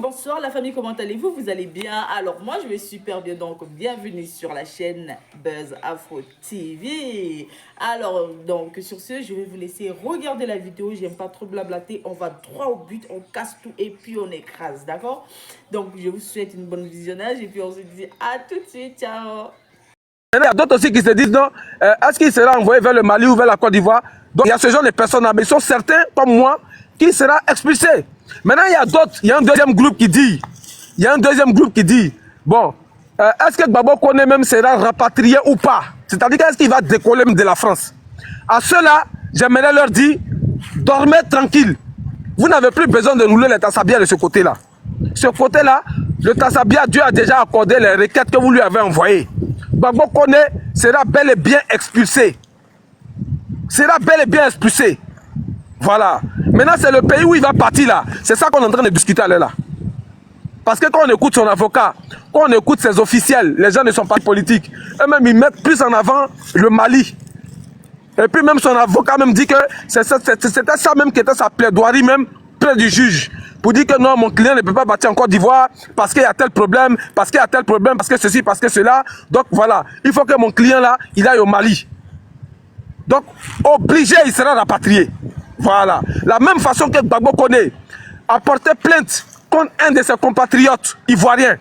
Bonsoir la famille, comment allez-vous? Vous allez bien? Alors moi je vais super bien, donc bienvenue sur la chaîne Buzz Afro TV. Alors donc sur ce, je vais vous laisser regarder la vidéo, j'aime pas trop blablater, on va droit au but, on casse tout et puis on écrase, d'accord? Donc je vous souhaite une bonne visionnage et puis on se dit à tout de suite, ciao! Il y a d'autres aussi qui se disent non, est-ce qu'il sera envoyé vers le Mali ou vers la Côte d'Ivoire? Donc il y a ce genre de personnes, mais ils sont certains, comme moi, qu'il sera expulsé. Maintenant il y a d'autres, il y a un deuxième groupe qui dit, bon, est-ce que Gbagbo Koné même sera rapatrié ou pas? C'est-à-dire est-ce qu'il va décoller même de la France? À ceux-là, j'aimerais leur dire, dormez tranquille. Vous n'avez plus besoin de rouler les Tassabia de ce côté-là. Ce côté-là, le Tassabia, Dieu a déjà accordé les requêtes que vous lui avez envoyées. Gbagbo Koné sera bel et bien expulsé. Voilà. Maintenant, c'est le pays où il va partir là. C'est ça qu'on est en train de discuter là. Parce que quand on écoute son avocat, quand on écoute ses officiels, les gens ne sont pas politiques. Eux-mêmes, ils mettent plus en avant le Mali. Et puis même son avocat même dit que c'était ça même qui était sa plaidoirie même près du juge. Pour dire que non, mon client ne peut pas partir en Côte d'Ivoire parce qu'il y a tel problème, parce que ceci, parce que cela. Donc voilà, il faut que mon client là, il aille au Mali. Donc, obligé, il sera rapatrié. Voilà. La même façon que Gbagbo Koné a porté plainte contre un de ses compatriotes ivoiriens.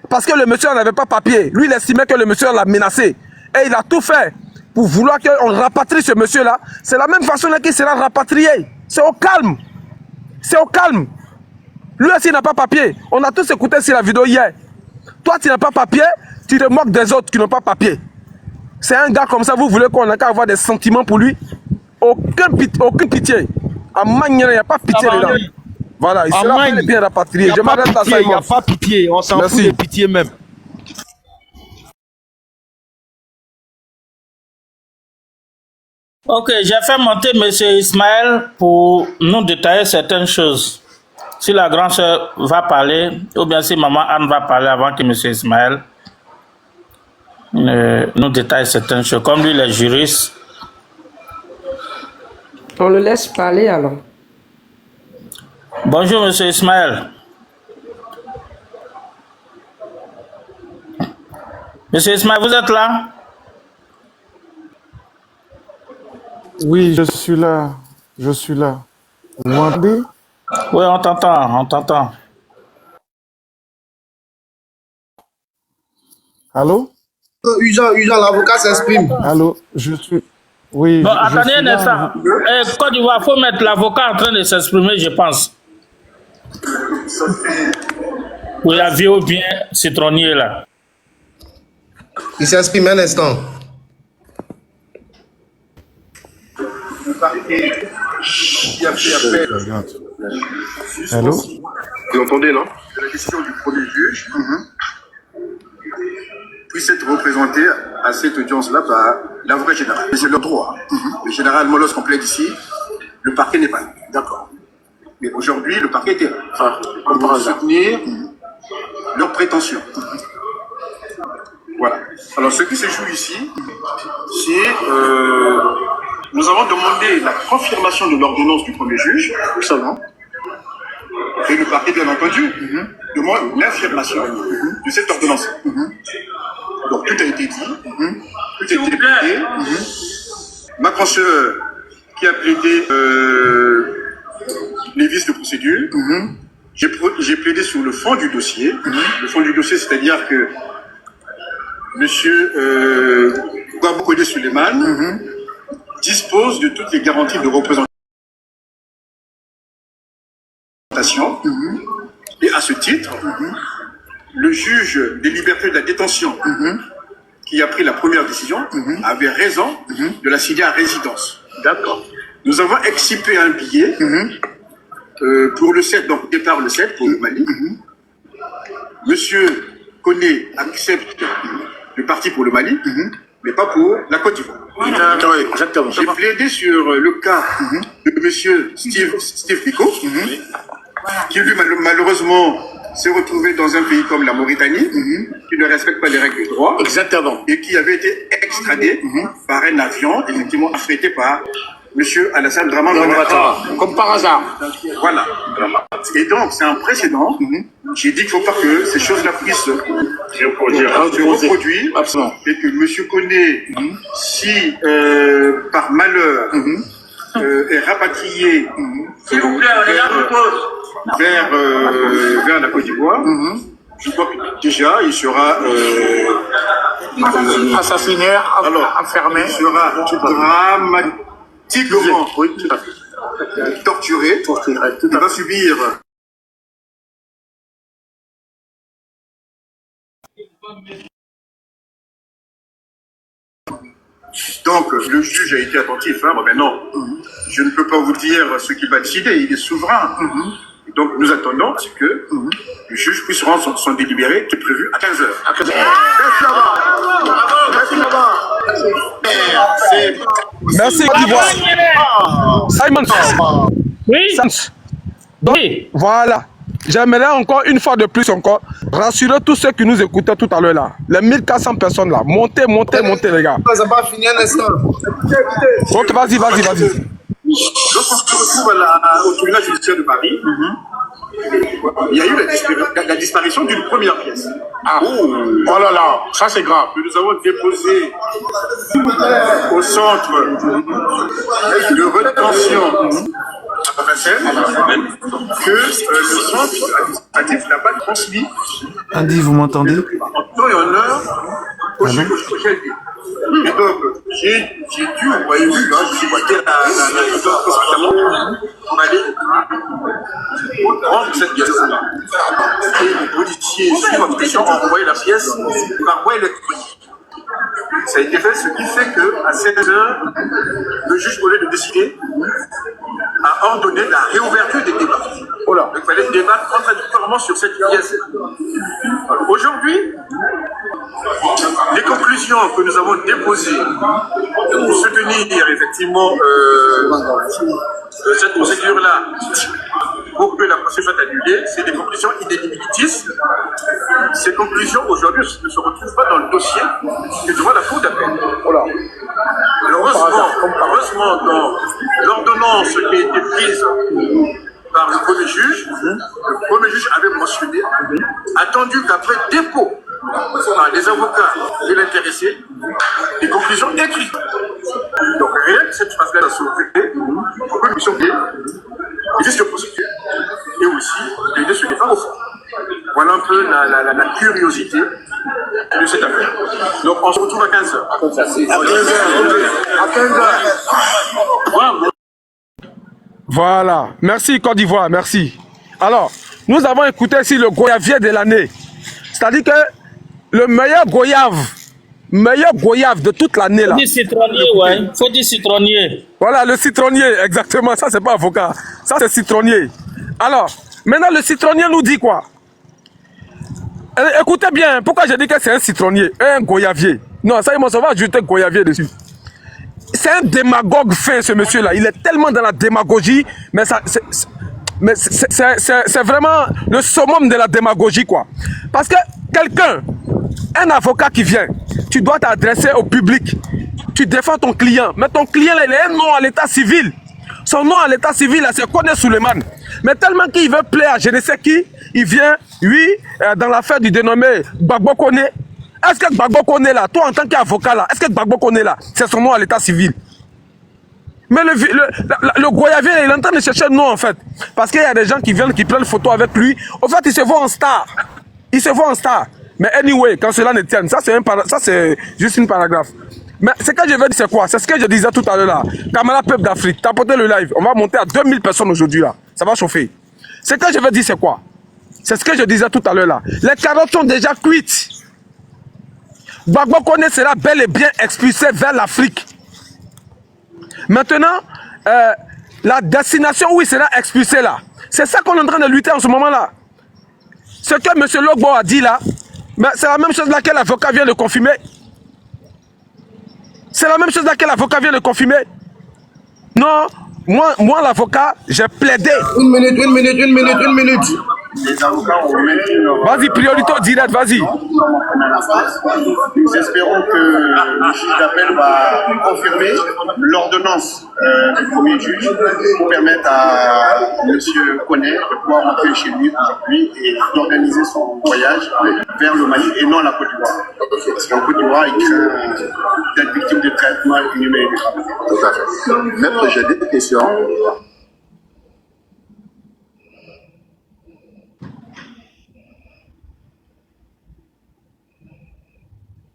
Parce que le monsieur n'avait pas papier. Lui, il estimait que le monsieur l'a menacé. Et il a tout fait pour vouloir qu'on rapatrie ce monsieur-là. C'est la même façon qu'il sera rapatrié. C'est au calme. Lui aussi, il n'a pas papier. On a tous écouté sur la vidéo hier. Toi, tu n'as pas papier, tu te moques des autres qui n'ont pas papier. C'est un gars comme ça, vous voulez qu'on ait qu'à avoir des sentiments pour lui? Aucune pitié. À Magnan, il n'y a pas pitié dedans. Voilà, il sera bien rapatrié. Je m'arrête là, ça. Il n'y a pas pitié, on s'en fout de pitié même. Ok, j'ai fait monter M. Ismaël pour nous détailler certaines choses. Si la grande sœur va parler, ou bien si maman Anne va parler avant que M. Ismaël nous détaille certaines choses. Comme lui, les juristes. On le laisse parler alors. Bonjour, M. Ismaël. Monsieur Ismaël, vous êtes là? Oui, je suis là. Vous m'entendez? Oui, on t'entend. Allô? Ujan, l'avocat s'exprime. Allô, je suis... Oui, bon, attendez un instant. Côte d'Ivoire, il faut mettre l'avocat en train de s'exprimer, je pense. Oui, la vidéo bien citronnier là. Il s'exprime un instant. Allô? Vous entendez, non? La décision du premier juge puisse être représentée à cette audience-là par l'avocat général. C'est leur droit. Mais généralement, lorsqu'on plaide ici, le parquet n'est pas là. D'accord. Mais aujourd'hui, le parquet était là. Pour soutenir leurs prétentions. Voilà. Alors, ce qui se joue ici, c'est... nous avons demandé la confirmation de l'ordonnance du premier juge, seulement. Et le parquet, bien entendu, demande l'affirmation de cette ordonnance. Donc, tout a été dit, tout a été plaidé. Ma consoeur qui a plaidé les vices de procédure, j'ai plaidé sur le fond du dossier. Le fond du dossier, c'est-à-dire que monsieur Gbagbo Koné Souleymane dispose de toutes les garanties de représentation. Et à ce titre, le juge des libertés de la détention qui a pris la première décision avait raison de l'assigner à résidence. D'accord. Nous avons excipé un billet pour le 7, donc départ le 7 pour le Mali. Monsieur Koné accepte le parti pour le Mali, mais pas pour la Côte d'Ivoire. Exactement. J'ai plaidé sur le cas de monsieur Steve Biko, qui lui malheureusement s'est retrouvé dans un pays comme la Mauritanie, qui ne respecte pas les règles du droit. Exactement. Et qui avait été extradé par un avion, effectivement, affrété par M. Alassane Draman Ouattara. Comme par hasard. Voilà. Et donc, c'est un précédent. J'ai dit qu'il ne faut pas que ces choses-là puissent se reproduire. Absolument. Et que M. Koné, si par malheur est rapatrié vers la Côte d'Ivoire, je crois que déjà il sera Assassiné, enfermé. Il sera dramatiquement torturé. Il va subir donc le juge a été attentif, hein, mais non, je ne peux pas vous dire ce qu'il va décider, il est souverain. Donc nous attendons que le juge puisse rendre son délibéré qui est prévu à 15h. Merci Côte d'Ivoire. Simon. Oui. Donc, Oui. voilà. J'aimerais encore une fois de plus encore rassurer tous ceux qui nous écoutaient tout à l'heure là. Les 1400 personnes là. Montez les gars. Ça va pas finir un instant. Ok, vas-y. Donc on se retrouve au tribunal judiciaire de Paris. Il y a eu la disparition d'une première pièce. Ah. Oh là là, ça c'est grave. Que nous avons déposé au centre de rétention à Vincennes, que le centre administratif n'a pas transmis Andy, vous m'entendez? en temps et en heure au GLD. Et donc, j'ai dû, vous voyez, je suis boité pour aller rendre cette pièce-là. Et les policiers, suivant ma question, ont envoyé la pièce par voie électronique. Ça a été fait, ce qui fait qu'à 16h, le juge, au lieu de décider, a ordonné la réouverture des débats. Donc, il fallait débattre contradictoirement sur cette pièce. Aujourd'hui, les conclusions que nous avons déposées pour soutenir effectivement cette procédure-là, pour que la procédure soit annulée, c'est des conclusions inéligibles. Ces conclusions, aujourd'hui, ne se retrouvent pas dans le dossier et devant la Cour d'appel. Heureusement, dans l'ordonnance qui a été prise par le premier juge avait mentionné, attendu qu'après dépôt par les avocats de l'intéressé, des conclusions écrites. Donc rien que cette phrase-là a sauvé pour que nous puissions existe procédure et aussi de se défendre au fond. Voilà un peu la curiosité de cette affaire. Donc on se retrouve à 15h. À 15h. Voilà. Merci Côte d'Ivoire, merci. Alors, nous avons écouté ici le goyavier de l'année. C'est-à-dire que le meilleur goyave de toute l'année là. Faut dire citronnier, ouais. Faut dire citronnier. Voilà, le citronnier, exactement. Ça, c'est pas avocat. Ça, c'est citronnier. Alors, maintenant, le citronnier nous dit quoi? Écoutez bien, pourquoi je dis que c'est un citronnier, un goyavier? Non, ça, on va ajouter goyavier dessus. C'est un démagogue fin, ce monsieur-là. Il est tellement dans la démagogie, mais c'est vraiment le summum de la démagogie, quoi. Parce que quelqu'un, un avocat qui vient, tu dois t'adresser au public. Tu défends ton client. Mais ton client, là, il a un nom à l'état civil. Son nom à l'état civil, là, c'est Koné Souleymane. Mais tellement qu'il veut plaire à je ne sais qui, il vient, oui, dans l'affaire du dénommé Gbagbo Koné. Est-ce que Gbagbo Koné, là, toi en tant qu'avocat, là, est-ce que Gbagbo Koné, là, c'est son nom à l'état civil? Mais le goyavier, il est en train de chercher le nom, en fait. Parce qu'il y a des gens qui viennent, qui prennent photo avec lui. En fait, il se voit en star. Il se voit en star. Mais anyway, quand cela ne tienne, ça c'est juste une paragraphe. Mais ce que je veux dire, c'est quoi? C'est ce que je disais tout à l'heure là. Camara Peuple d'Afrique, tapotez le live. On va monter à 2000 personnes aujourd'hui là. Ça va chauffer. Ce que je veux dire, c'est quoi? C'est ce que je disais tout à l'heure là. Les carottes sont déjà cuites. Gbagbo Koné sera bel et bien expulsé vers l'Afrique. Maintenant, la destination où il sera expulsé là, c'est ça qu'on est en train de lutter en ce moment là. Ce que M. Logbo a dit là, c'est la même chose là que l'avocat vient de confirmer. C'est la même chose là que l'avocat vient de confirmer. Non, moi l'avocat, j'ai plaidé. Une minute. Les avocats ont maintenu leur... Vas-y, priorité au direct, vas-y. Nous espérons que le juge d'appel va confirmer l'ordonnance du premier juge pour permettre à M. Koné de pouvoir rentrer chez lui aujourd'hui et d'organiser son voyage vers le Mali et non la Côte d'Ivoire. Parce qu'en Côte d'Ivoire, il craint d'être victime de traitements inhumains. Tout à fait. Maître, j'ai deux questions.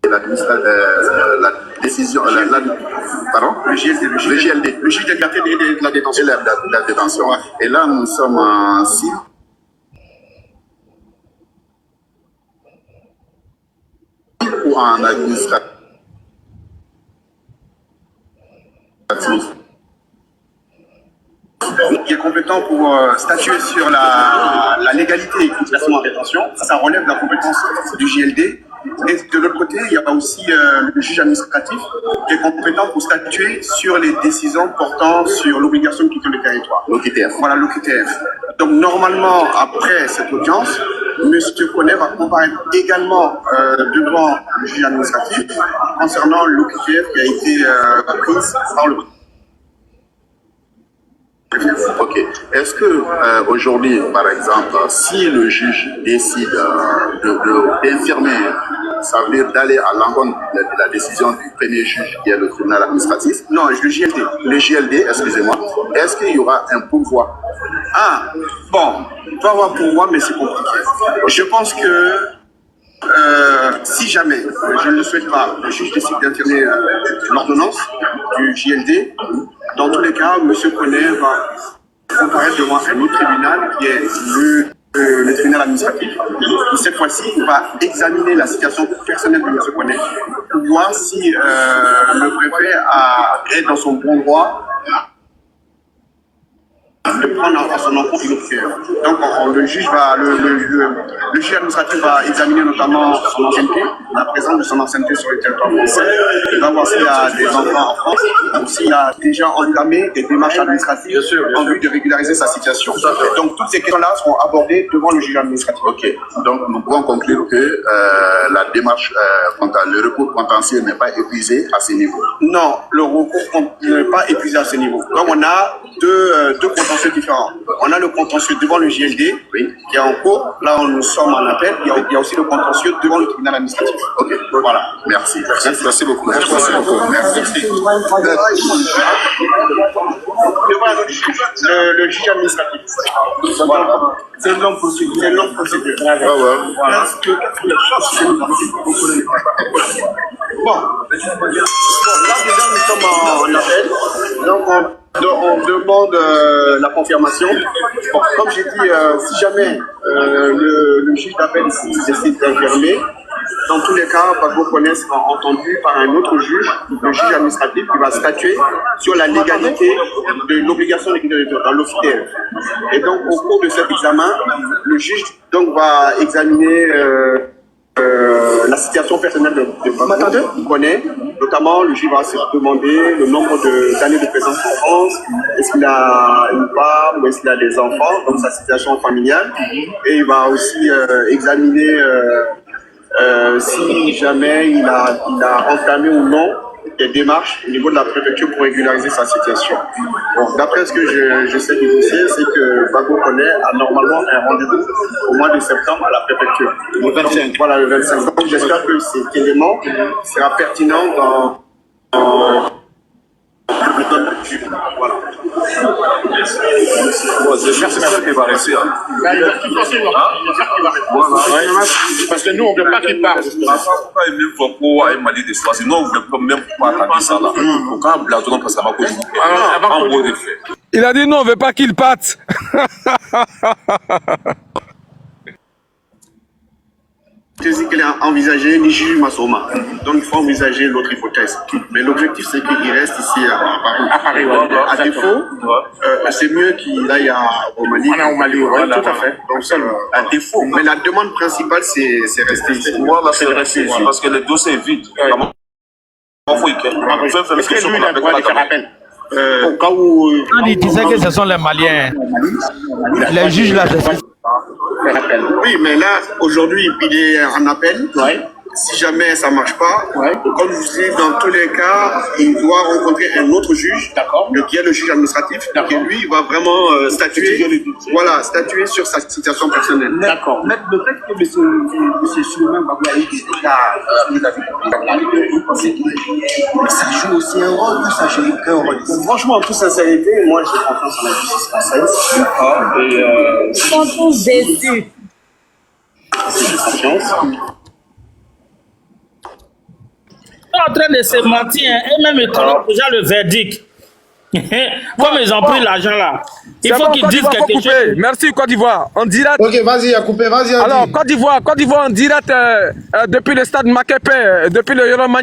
La décision, pardon, le GLD, le juge de liberté et de la détention. Et la détention. Et là, nous sommes en civil ou en administratif. Qui est compétent pour statuer sur la légalité du placement en détention. Ça relève de la compétence du JLD. Et de l'autre côté, il y a aussi le juge administratif qui est compétent pour statuer sur les décisions portant sur l'obligation de quitter le territoire. L'OQTF. Voilà, l'OQTF. Donc normalement, après cette audience, M. Koné va comparaître également devant le juge administratif concernant l'OQTF qui a été prise par le... Ok. Est-ce que aujourd'hui, par exemple, si le juge décide d'infirmer, ça veut dire d'aller à l'encontre de la décision du premier juge qui est le tribunal administratif? Non, le JLD. Le JLD, excusez-moi. Est-ce qu'il y aura un pourvoi? Ah, bon, il peut y avoir pourvoi, mais c'est compliqué. Je pense que si jamais, je ne le souhaite pas, le juge décide d'infirmer l'ordonnance du JLD, dans tous les cas, M. Koné va comparaître devant un autre tribunal qui est le tribunal administratif. Et cette fois-ci, il va examiner la situation personnelle de M. Koné pour voir si le préfet est dans son bon droit de prendre à son encontre une OQTF. Donc le juge administratif va examiner notamment son ancienneté, la présence de son ancienneté sur le territoire français. Il va voir s'il y a des enfants en France ou s'il a déjà entamé des démarches administratives en vue de régulariser sa situation. Donc toutes ces questions-là seront abordées devant le juge administratif. Ok. Donc nous pouvons conclure que la démarche, le recours contentieux n'est pas épuisé à ce niveau. Non, le recours n'est pas épuisé à ce niveau. Donc on a deux contentieux différents. On a le contentieux devant le JLD, oui, qui est en cours. Là, nous sommes en appel. Il y a aussi le contentieux devant le tribunal administratif. Ok, voilà. Merci. Merci beaucoup. Merci beaucoup. Merci. Le juge administratif. Voilà. C'est une longue procédure. C'est une longue procédure. Voilà. Bon, là déjà nous sommes en appel. Donc on demande la confirmation. Bon, comme j'ai dit, si jamais le juge d'appel décide d'infirmer, dans tous les cas, Gbagbo Koné sera entendu par un autre juge, le juge administratif, qui va statuer sur la légalité de l'obligation de quitter le territoire dans l'OQTF. Et donc, au cours de cet examen, le juge donc, va examiner la situation personnelle de Gbagbo Koné. Notamment, le juge va se demander le nombre d'années de présence en France, est-ce qu'il a une femme ou est-ce qu'il a des enfants, donc sa situation familiale. Et il va aussi examiner si jamais il a entamé ou non des démarches au niveau de la préfecture pour régulariser sa situation. Bon, d'après ce que je sais du dossier, c'est que Gbagbo Koné a normalement un rendez-vous au mois de septembre à la préfecture. Le 25. Donc, voilà, le 25. Donc j'espère que cet élément sera pertinent dans voilà. Parce que nous, on ne veut pas qu'il parte. Il a dit non, on ne veut pas qu'il parte. C'est qu'il a envisagé ni juge Massoma. Donc il faut envisager l'autre hypothèse. Mais l'objectif c'est qu'il reste ici à Paris. À défaut, c'est mieux qu'il aille au Mali. Au Mali, oui, tout à fait. Donc seul à défaut. Mais la demande principale c'est rester ici. Voilà, c'est rester ici parce que le dossier est vide. Est-ce que lui il a le droit de faire appel? Au cas où il disait que ce sont les Maliens, les juges là. faire appel. Oui, mais là, aujourd'hui, il est en appel. Ouais. Si jamais ça ne marche pas, comme je vous dis, dans tous les cas, il doit rencontrer un autre juge, qui est le juge administratif, et lui, il va vraiment statuer sur sa situation personnelle. D'accord. Mais le fait que M. Souleymane Gbagbo a eu des états vous pensez que ça joue aussi un rôle ou ça joue aucun rôle? Franchement, en toute sincérité, moi, j'ai confiance en la justice française. D'accord. Et ils sont tous déçus. J'ai confiance. En train de se mentir, hein, et même étonné déjà le verdict. Comme ils ont pris l'argent là, il faut qu'ils disent quelque chose. Merci Côte d'Ivoire, en direct. Ok, vas-y, à couper, vas-y. Alors, Côte d'Ivoire en direct depuis le stade Makepe, depuis le Yoroman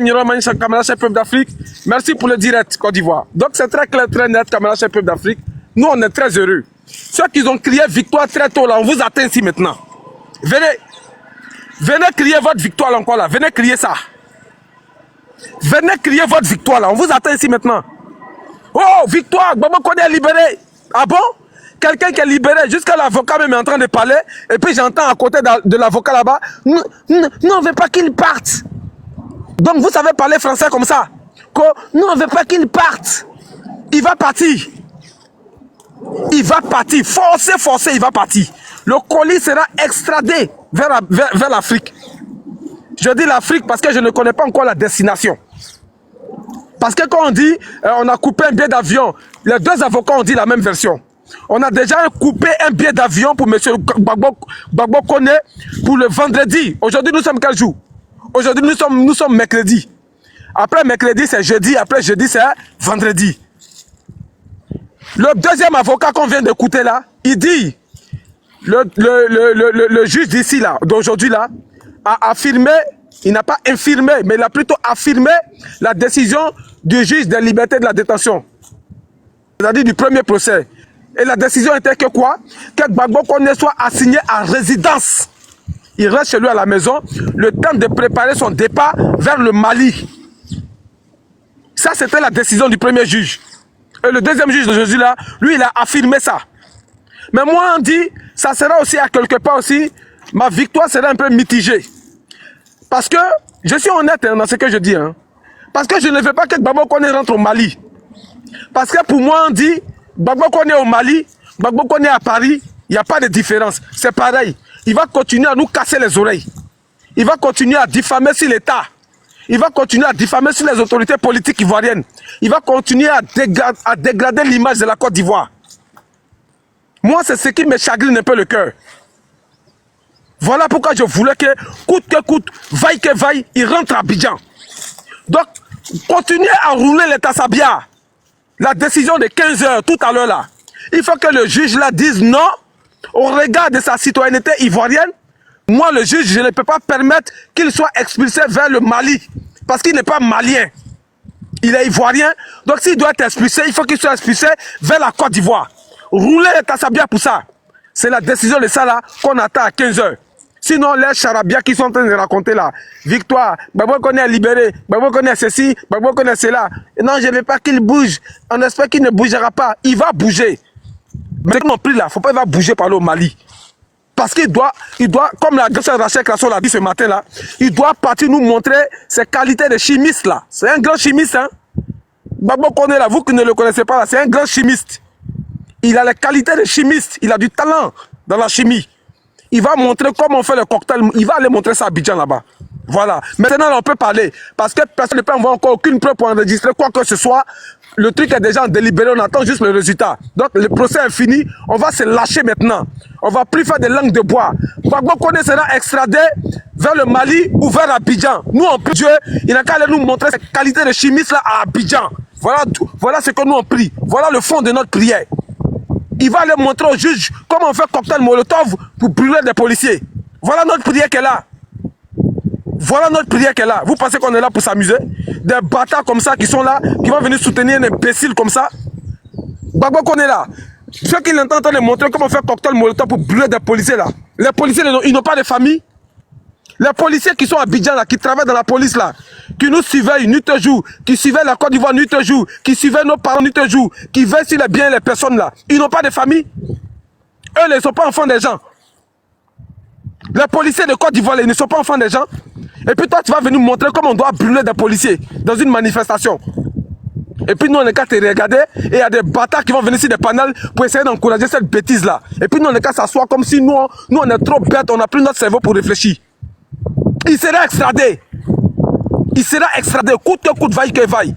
Kamala Chef Peuple d'Afrique. Merci pour le direct, Côte d'Ivoire. Donc, c'est très clair, très net, Kamala Chef Peuple d'Afrique. Nous, on est très heureux. Ceux qui ont crié victoire très tôt là, on vous atteint ici maintenant. Venez crier votre victoire là encore là, venez crier ça. Venez crier votre victoire là, on vous attend ici maintenant. Oh, victoire, Gbagbo Koné est libéré. Ah bon? Quelqu'un qui est libéré, jusqu'à l'avocat même est en train de parler, et puis j'entends à côté de l'avocat là-bas, nous on ne veut pas qu'il parte. Donc vous savez parler français comme ça. Nous on ne veut pas qu'il parte. Il va partir. Il va partir, forcé, il va partir. Le colis sera extradé vers l'Afrique. Je dis l'Afrique parce que je ne connais pas encore la destination. Parce que quand on dit, on a coupé un billet d'avion, les deux avocats ont dit la même version. On a déjà coupé un billet d'avion pour M. Gbagbo Koné pour le vendredi. Aujourd'hui, nous sommes quel jour? Aujourd'hui, nous sommes mercredi. Après mercredi, c'est jeudi. Après jeudi, c'est vendredi. Le deuxième avocat qu'on vient d'écouter là, il dit, le juge d'ici là, d'aujourd'hui là, a affirmé, il n'a pas infirmé, mais il a plutôt affirmé la décision du juge de liberté de la détention. C'est-à-dire du premier procès. Et la décision était que quoi? Que Gbagbo Koné soit assigné à résidence. Il reste chez lui à la maison, le temps de préparer son départ vers le Mali. Ça, c'était la décision du premier juge. Et le deuxième juge d'aujourd'hui là, lui, il a affirmé ça. Mais moi, on dit, ça sera aussi à quelque part aussi, ma victoire sera un peu mitigée. Parce que, je suis honnête dans ce que je dis. Parce que je ne veux pas que Gbagbo Koné rentre au Mali. Parce que pour moi, on dit, Gbagbo Koné au Mali, Gbagbo Koné à Paris, il n'y a pas de différence. C'est pareil. Il va continuer à nous casser les oreilles. Il va continuer à diffamer sur l'État. Il va continuer à diffamer sur les autorités politiques ivoiriennes. Il va continuer à dégrader l'image de la Côte d'Ivoire. Moi, c'est ce qui me chagrine un peu le cœur. Voilà pourquoi je voulais que coûte, vaille que vaille, il rentre à Abidjan. Donc, continuez à rouler les Tassabia. La décision de 15 h tout à l'heure là. Il faut que le juge là dise non au regard de sa citoyenneté ivoirienne. Moi, le juge, je ne peux pas permettre qu'il soit expulsé vers le Mali. Parce qu'il n'est pas malien. Il est ivoirien. Donc, s'il doit être expulsé, il faut qu'il soit expulsé vers la Côte d'Ivoire. Roulez les Tassabia pour ça. C'est la décision de ça là qu'on attend à 15 h. Sinon, les charabia qui sont en train de raconter là, victoire, Gbagbo Koné est libéré, Gbagbo Koné est ceci, Gbagbo Koné est cela. Non, je ne veux pas qu'il bouge. On espère qu'il ne bougera pas. Il va bouger. Mais non plus là, il ne faut pas qu'il va bouger par là au Mali. Parce qu'il doit, comme la grande Rachel Crasso l'a dit ce matin là, il doit partir nous montrer ses qualités de chimiste là. C'est un grand chimiste, hein. Gbagbo Koné là, vous qui ne le connaissez pas là, c'est un grand chimiste. Il a les qualités de chimiste, il a du talent dans la chimie. Il va montrer comment on fait le cocktail, il va aller montrer ça à Abidjan là-bas. Voilà. Maintenant, on peut parler. Parce que personne ne peut avoir encore aucune preuve pour enregistrer quoi que ce soit. Le truc est déjà délibéré, on attend juste le résultat. Donc, le procès est fini. On va se lâcher maintenant. On va plus faire des langues de bois. Gbagbo Koné sera extradé vers le Mali ou vers Abidjan. Nous, on prie Dieu, il n'a qu'à aller nous montrer cette qualité de chimiste là à Abidjan. Voilà ce que nous on prie. Voilà le fond de notre prière. Il va aller montrer au juge comment on fait cocktail Molotov pour brûler des policiers. Voilà notre prière qu'elle a. Voilà notre prière qu'elle a. Vous pensez qu'on est là pour s'amuser? Des bâtards comme ça qui sont là, qui vont venir soutenir un imbécile comme ça. Gbagbo Koné là. Ceux qui l'entendent en train de montrer comment on fait cocktail Molotov pour brûler des policiers là. Les policiers, ils n'ont pas de famille. Les policiers qui sont à Abidjan là, qui travaillent dans la police là, qui nous surveillent nuit et jour, qui surveillent la Côte d'Ivoire nuit et jour, qui surveillent nos parents nuit et jour, qui veillent sur les biens et les personnes là, ils n'ont pas de famille. Eux, ils ne sont pas enfants des gens. Les policiers de Côte d'Ivoire, ils ne sont pas enfants des gens. Et puis toi, tu vas venir montrer comment on doit brûler des policiers dans une manifestation. Et puis nous, on est qu'à te regarder et il y a des bâtards qui vont venir sur des panels pour essayer d'encourager cette bêtise-là. Et puis nous, on est qu'à s'asseoir comme si nous, on est trop bêtes, on n'a plus notre cerveau pour réfléchir. Il sera extradé. Il sera extradé, coûte que coûte, vaille que vaille.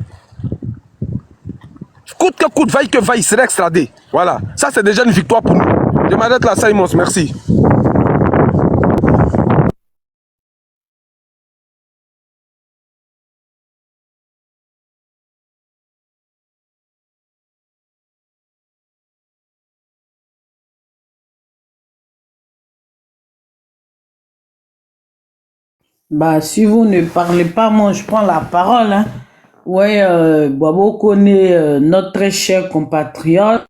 Coûte que coûte, vaille que vaille, il sera extradé. Voilà, ça c'est déjà une victoire pour nous. Je m'arrête là, Simons, merci. Bah, si vous ne parlez pas, moi je prends la parole. Hein. Ouais, Boabo connaît notre très cher compatriote.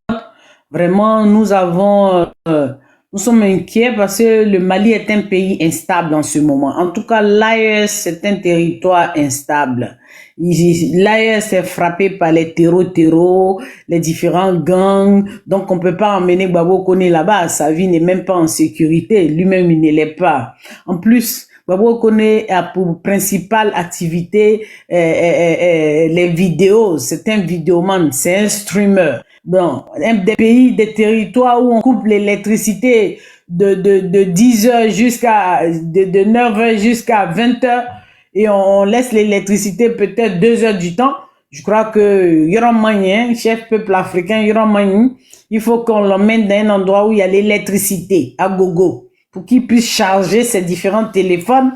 Vraiment, nous sommes inquiets parce que le Mali est un pays instable en ce moment. En tout cas, l'AES c'est un territoire instable. L'AES est frappé par les terreaux, les différents gangs. Donc, on peut pas emmener Boabo Koné là-bas. Sa vie n'est même pas en sécurité. Lui-même, il ne l'est pas. En plus, Boabo Koné a pour principale activité les vidéos. C'est un vidéoman, c'est un streamer. Bon, des pays, des territoires où on coupe l'électricité de 10h de 9h jusqu'à 20h et on laisse l'électricité peut-être 2 heures du temps. Je crois que y aura moyen, chef peuple africain, y aura moyen. Il faut qu'on l'emmène dans un endroit où il y a l'électricité à gogo pour qu'il puisse charger ses différents téléphones,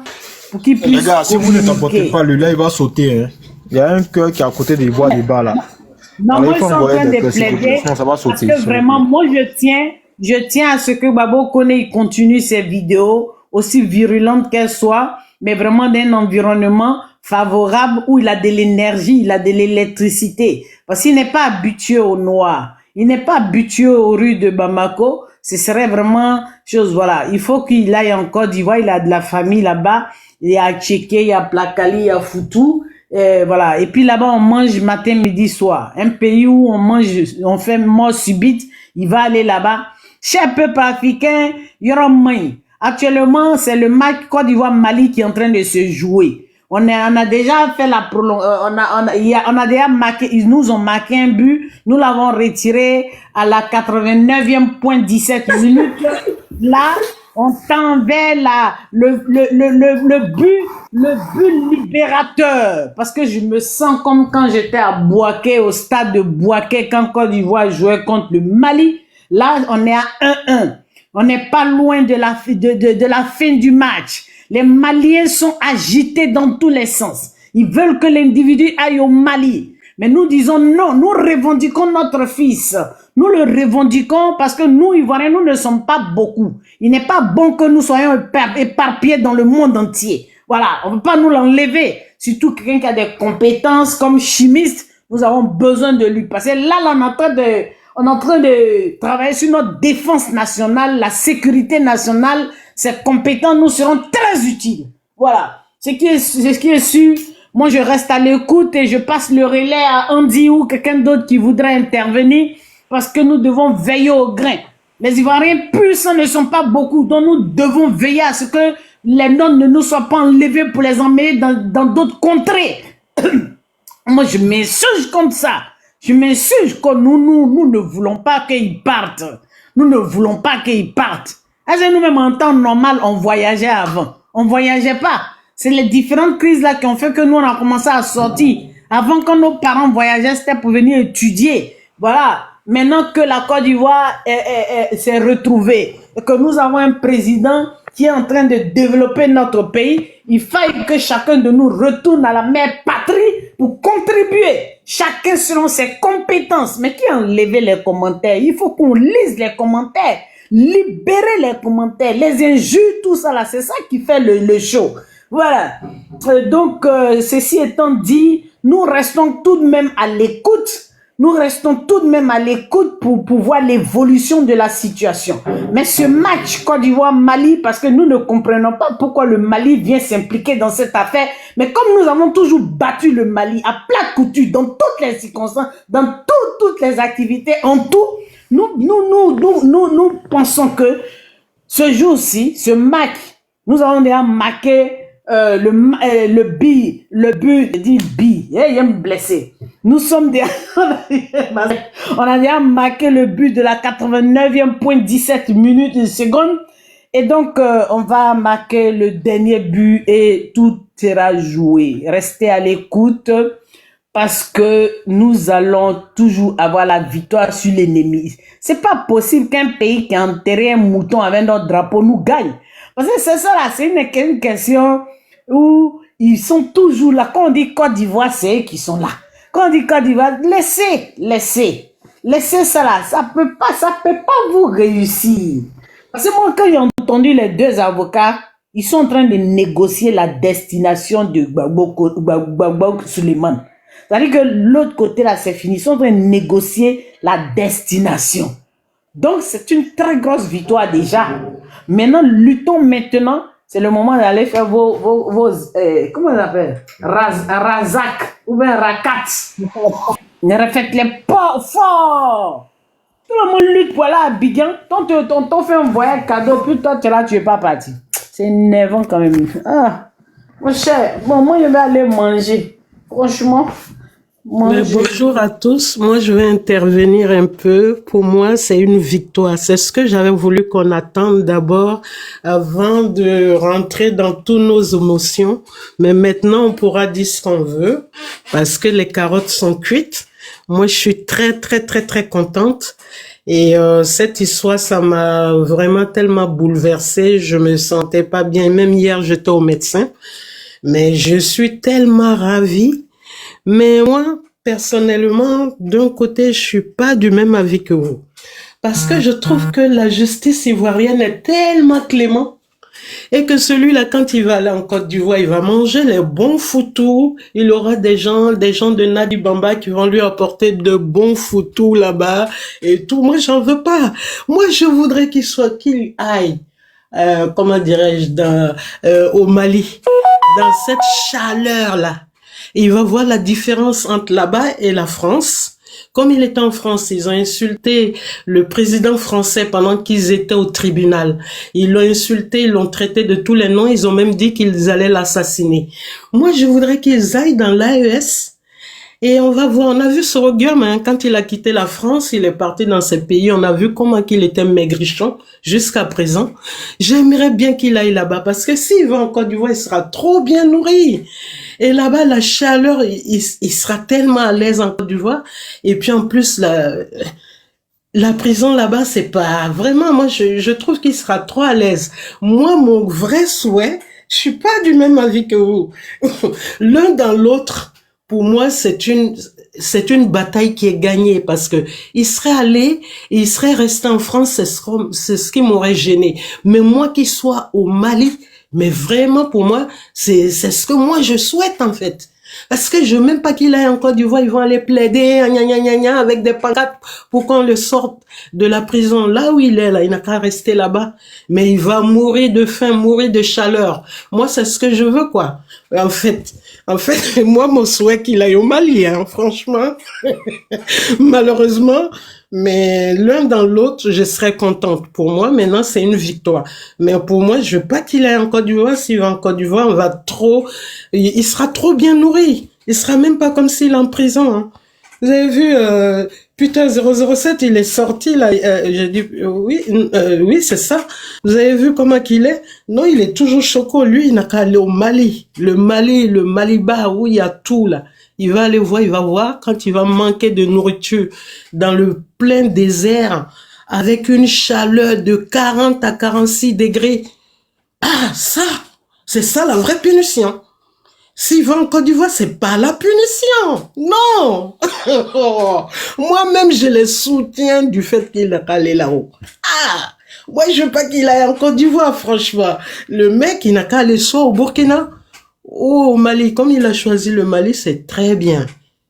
pour qu'il puisse les gars, si vous ne t'emportez pas, le live va sauter. Hein. Il y a un cœur qui est à côté des voies débat là. Non, moi, je suis en train de plaider parce que vraiment, moi, je tiens à ce que Boabo Koné continue ses vidéos, aussi virulentes qu'elles soient, mais vraiment dans un environnement favorable où il a de l'énergie, il a de l'électricité. Parce qu'il n'est pas habitué au noir, il n'est pas habitué aux rues de Bamako. Ce serait vraiment chose, voilà. Il faut qu'il aille en Côte d'Ivoire, il a de la famille là-bas, il y a Tchéké, il y a Plakali, il y a Foutou. Voilà. Et puis là-bas, on mange matin, midi, soir. Un pays où on mange, on fait mort subite, il va aller là-bas. Cher peuple africain, il y aura moins. Actuellement, c'est le match Côte d'Ivoire-Mali qui est en train de se jouer. On a déjà fait la prolongation, on a déjà marqué, ils nous ont marqué un but, nous l'avons retiré à la 89e point 17 minutes. Là, on tend vers le but libérateur. Parce que je me sens comme quand j'étais à Bouaké, au stade de Bouaké, quand Côte d'Ivoire jouait contre le Mali. Là, on est à 1-1. On n'est pas loin de la fin du match. Les Maliens sont agités dans tous les sens. Ils veulent que l'individu aille au Mali. Mais nous disons non, nous revendiquons notre fils. Nous le revendiquons parce que nous, Ivoiriens, nous ne sommes pas beaucoup. Il n'est pas bon que nous soyons éparpillés dans le monde entier. Voilà, on ne peut pas nous l'enlever. Surtout quelqu'un qui a des compétences comme chimiste, nous avons besoin de lui. Parce que là, on est en train de travailler sur notre défense nationale, la sécurité nationale. Ces compétences nous seront très utiles. Voilà, ce qui est sûr. Moi, je reste à l'écoute et je passe le relais à Andy ou quelqu'un d'autre qui voudrait intervenir parce que nous devons veiller au grain. Les Ivoiriens puissants ne sont pas beaucoup, donc nous devons veiller à ce que les nôtres ne nous soient pas enlevés pour les emmener dans d'autres contrées. Moi, je m'insurge contre ça. Je m'insurge que nous ne voulons pas qu'ils partent. Nous ne voulons pas qu'ils partent. Est-ce que nous-mêmes, en temps normal, on voyageait avant? On voyageait pas. C'est les différentes crises là qui ont fait que nous, on a commencé à sortir. Avant, quand nos parents voyageaient, c'était pour venir étudier. Voilà. Maintenant que la Côte d'Ivoire s'est retrouvée et que nous avons un président qui est en train de développer notre pays, il faille que chacun de nous retourne à la mère patrie pour contribuer. Chacun selon ses compétences. Mais qui a enlevé les commentaires? Il faut qu'on lise les commentaires. Libérer les commentaires, les injures, tout ça là, c'est ça qui fait le show. Voilà. Donc, ceci étant dit, nous restons tout de même à l'écoute. Nous restons tout de même à l'écoute pour voir l'évolution de la situation. Mais ce match Côte d'Ivoire-Mali, parce que nous ne comprenons pas pourquoi le Mali vient s'impliquer dans cette affaire, mais comme nous avons toujours battu le Mali à plat couture, dans toutes les circonstances, dans toutes les activités, en tout, nous pensons que ce jour-ci, ce match Nous avons déjà marqué le but, je dis bi, il me blessé. Nous sommes déjà, on a déjà marqué le but de la 89e point 17 minutes une seconde. Et donc, on va marquer le dernier but et tout sera joué. Restez à l'écoute parce que nous allons toujours avoir la victoire sur l'ennemi. C'est pas possible qu'un pays qui a enterré un mouton avec notre drapeau nous gagne. Parce que c'est ça là, c'est une question où ils sont toujours là. Quand on dit Côte d'Ivoire, c'est eux qui sont là. Quand on dit Côte d'Ivoire, laissez ça là. Ça peut pas vous réussir. Parce que moi, quand j'ai entendu les deux avocats, ils sont en train de négocier la destination de Gbagbo Suleiman. C'est-à-dire que l'autre côté là, c'est fini. Ils sont en train de négocier la destination. Donc, c'est une très grosse victoire déjà. Maintenant, luttons maintenant. C'est le moment d'aller faire vos comment on appelle? Razak ou bien Rakat. Ne refaites-les pas fort. Tout le monde lutte pour aller à Abidjan. Ton fait un voyage cadeau, puis toi, tu es là, tu n'es pas parti. C'est énervant quand même. Ah, mon cher, bon, moi, je vais aller manger. Franchement. Mais bonjour à tous. Moi, je vais intervenir un peu. Pour moi, c'est une victoire. C'est ce que j'avais voulu qu'on attende d'abord avant de rentrer dans toutes nos émotions. Mais maintenant, on pourra dire ce qu'on veut parce que les carottes sont cuites. Moi, je suis très, très, très, très contente. Et cette histoire, ça m'a vraiment tellement bouleversée. Je me sentais pas bien. Même hier, j'étais au médecin. Mais je suis tellement ravie. Mais moi, personnellement, d'un côté, je suis pas du même avis que vous. Parce que je trouve que la justice ivoirienne est tellement clémente. Et que celui-là, quand il va aller en Côte d'Ivoire, il va manger les bons foutous. Il aura des gens de Nadi Bamba qui vont lui apporter de bons foutous là-bas et tout. Moi, j'en veux pas. Moi, je voudrais qu'il aille, comment dirais-je, au Mali, dans cette chaleur-là. Il va voir la différence entre là-bas et la France. Comme il était en France, ils ont insulté le président français pendant qu'ils étaient au tribunal. Ils l'ont insulté, ils l'ont traité de tous les noms, ils ont même dit qu'ils allaient l'assassiner. Moi, je voudrais qu'ils aillent dans l'AES et on va voir. On a vu Sorogum, hein, quand il a quitté la France, il est parti dans ces pays. On a vu comment qu'il était maigrichon jusqu'à présent. J'aimerais bien qu'il aille là-bas parce que s'il va en Côte d'Ivoire, il sera trop bien nourri. Et là-bas, la chaleur, il sera tellement à l'aise en Côte d'Ivoire. Et puis en plus, la prison là-bas, c'est pas vraiment, moi, je trouve qu'il sera trop à l'aise. Moi, mon vrai souhait, je suis pas du même avis que vous. L'un dans l'autre, pour moi, c'est une bataille qui est gagnée parce que il serait allé, il serait resté en France, c'est ce qui m'aurait gêné. Mais moi qui sois au Mali, mais vraiment, pour moi, c'est ce que moi je souhaite, en fait. Parce que je veux même pas qu'il aille en Côte d'Ivoire, ils vont aller plaider, avec des pancartes pour qu'on le sorte de la prison. Là où il est, là, il n'a qu'à rester là-bas. Mais il va mourir de faim, mourir de chaleur. Moi, c'est ce que je veux, quoi. En fait, moi, mon souhait qu'il aille au Mali, hein, franchement. Malheureusement, mais l'un dans l'autre, je serais contente. Pour moi, maintenant, c'est une victoire. Mais pour moi, je veux pas qu'il aille en Côte d'Ivoire. S'il va en Côte d'Ivoire, il sera trop bien nourri. Il sera même pas comme s'il est en prison, hein. Vous avez vu, putain, 007, il est sorti, là, j'ai dit, oui, c'est ça. Vous avez vu comment qu'il est? Non, il est toujours choco. Lui, il n'a qu'à aller au Mali. Le Maliba, où il y a tout, là. Il va aller voir, il va voir quand il va manquer de nourriture dans le plein désert avec une chaleur de 40 à 46 degrés. Ah, c'est ça la vraie punition. S'il va en Côte d'Ivoire, c'est pas la punition. Non. Moi-même, je les soutiens du fait qu'il est allé là-haut. Ah, moi, je veux pas qu'il aille en Côte d'Ivoire, franchement. Le mec, il n'a qu'à aller soit au Burkina, ou au Mali. Comme il a choisi le Mali, c'est très bien.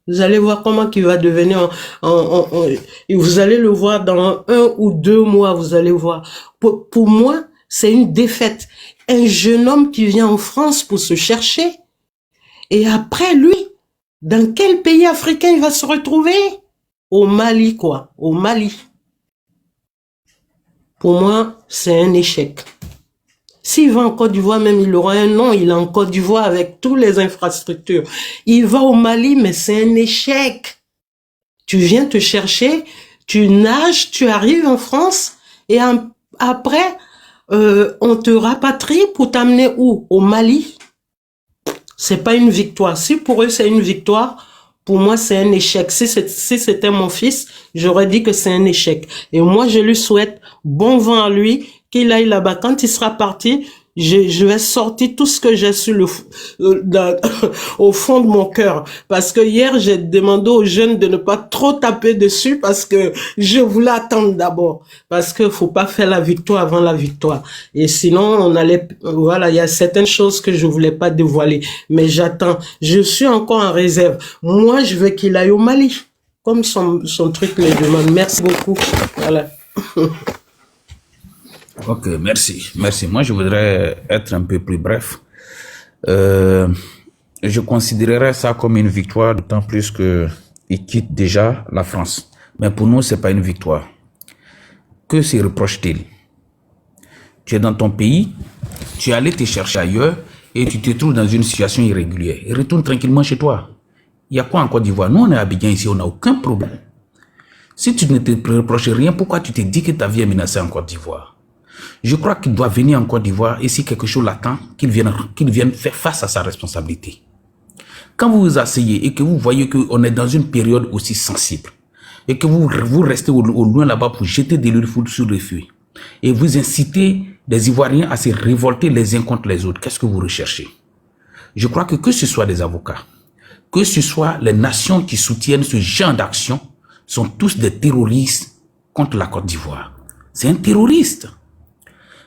Vous allez voir comment il va devenir, vous allez le voir dans 1 ou 2 mois, vous allez voir. Pour moi, c'est une défaite. Un jeune homme qui vient en France pour se chercher, et après, lui, dans quel pays africain il va se retrouver? Au Mali, quoi. Au Mali. Pour moi, c'est un échec. S'il va en Côte d'Ivoire, même, il aura un nom, il est en Côte d'Ivoire avec toutes les infrastructures. Il va au Mali, mais c'est un échec. Tu viens te chercher, tu nages, tu arrives en France, et après, on te rapatrie pour t'amener où? Au Mali. C'est pas une victoire. Si pour eux c'est une victoire, pour moi c'est un échec. Si c'était mon fils, j'aurais dit que c'est un échec. Et moi je lui souhaite bon vent à lui, qu'il aille là-bas. Quand il sera parti, je vais sortir tout ce que j'ai sur au fond de mon cœur. Parce que hier, j'ai demandé aux jeunes de ne pas trop taper dessus parce que je voulais attendre d'abord. Parce que faut pas faire la victoire avant la victoire. Et sinon, on allait, voilà, il y a certaines choses que je voulais pas dévoiler. Mais j'attends. Je suis encore en réserve. Moi, je veux qu'il aille au Mali. Comme son truc le demande. Merci beaucoup. Voilà. Ok, merci. Merci. Moi, je voudrais être un peu plus bref. Je considérerais ça comme une victoire, d'autant plus qu'il quitte déjà la France. Mais pour nous, c'est pas une victoire. Que se reproche-t-il? Tu es dans ton pays, tu es allé te chercher ailleurs et tu te trouves dans une situation irrégulière. Et retourne tranquillement chez toi. Il y a quoi en Côte d'Ivoire? Nous, on est à Abidjan ici, on n'a aucun problème. Si tu ne te reproches rien, pourquoi tu te dis que ta vie est menacée en Côte d'Ivoire? Je crois qu'il doit venir en Côte d'Ivoire et si quelque chose l'attend, qu'il vienne faire face à sa responsabilité. Quand vous vous asseyez et que vous voyez qu'on est dans une période aussi sensible et que vous restez au loin là-bas pour jeter de l'huile sur le feu et vous incitez les Ivoiriens à se révolter les uns contre les autres, qu'est-ce que vous recherchez? Je crois que ce soit des avocats, que ce soit les nations qui soutiennent ce genre d'action, sont tous des terroristes contre la Côte d'Ivoire. C'est un terroriste.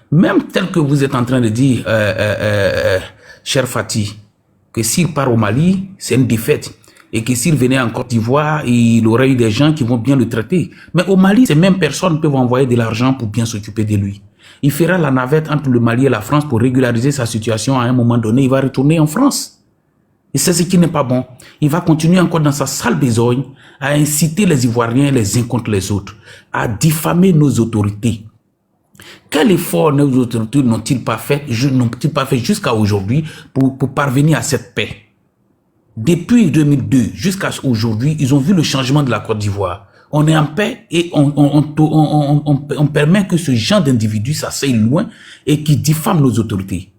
Même tel que vous êtes en train de dire, cher Fatih, que s'il part au Mali, c'est une défaite. Et que s'il venait en Côte d'Ivoire, il aurait eu des gens qui vont bien le traiter. Mais au Mali, ces mêmes personnes peuvent envoyer de l'argent pour bien s'occuper de lui. Il fera la navette entre le Mali et la France pour régulariser sa situation. À un moment donné, il va retourner en France. Et c'est ce qui n'est pas bon. Il va continuer encore dans sa sale besogne à inciter les Ivoiriens les uns contre les autres, à diffamer nos autorités. Quel effort nos autorités n'ont-ils pas fait jusqu'à aujourd'hui pour parvenir à cette paix? Depuis 2002 jusqu'à aujourd'hui, ils ont vu le changement de la Côte d'Ivoire. On est en paix et on permet que ce genre d'individus s'asseyent loin et qui diffament nos autorités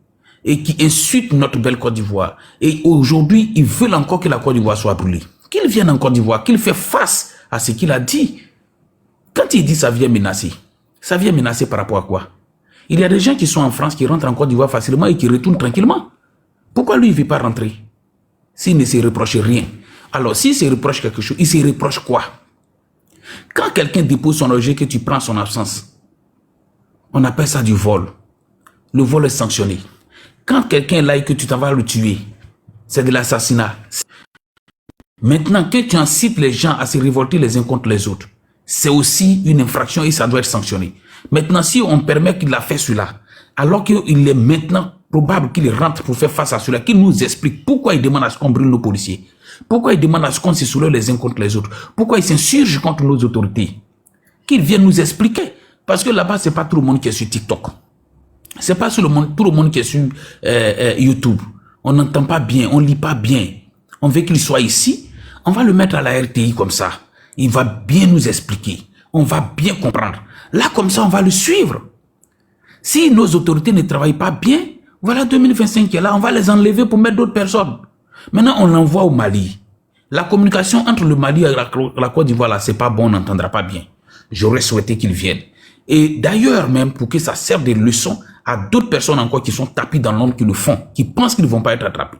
et qui insultent notre belle Côte d'Ivoire. Et aujourd'hui, ils veulent encore que la Côte d'Ivoire soit brûlée. Qu'il vienne en Côte d'Ivoire, qu'il fait face à ce qu'il a dit. Quand il dit sa vie est menacée, ça vient menacer par rapport à quoi? Il y a des gens qui sont en France, qui rentrent en Côte d'Ivoire facilement et qui retournent tranquillement. Pourquoi lui, il ne veut pas rentrer? S'il ne se reproche rien. Alors, s'il se reproche quelque chose, il se reproche quoi? Quand quelqu'un dépose son objet que tu prends son absence, on appelle ça du vol. Le vol est sanctionné. Quand quelqu'un là et que tu t'en vas le tuer, c'est de l'assassinat. Maintenant que tu incites les gens à se révolter les uns contre les autres, c'est aussi une infraction et ça doit être sanctionné. Maintenant, si on permet qu'il a fait cela, alors qu'il est maintenant probable qu'il rentre pour faire face à cela, qu'il nous explique pourquoi il demande à ce qu'on brûle nos policiers, pourquoi il demande à ce qu'on se soulève les uns contre les autres, pourquoi il s'insurge contre nos autorités, qu'il vienne nous expliquer. Parce que là-bas, c'est pas tout le monde qui est sur TikTok. C'est pas tout le monde qui est sur YouTube. On n'entend pas bien, on lit pas bien. On veut qu'il soit ici, on va le mettre à la RTI comme ça. Il va bien nous expliquer. On va bien comprendre. Là, comme ça, on va le suivre. Si nos autorités ne travaillent pas bien, voilà 2025 qui est là, on va les enlever pour mettre d'autres personnes. Maintenant, on l'envoie au Mali. La communication entre le Mali et la Côte d'Ivoire, là, c'est pas bon, on n'entendra pas bien. J'aurais souhaité qu'ils viennent. Et d'ailleurs, même, pour que ça serve de leçon à d'autres personnes encore qui sont tapées dans l'ombre, qui le font, qui pensent qu'ils ne vont pas être attrapés.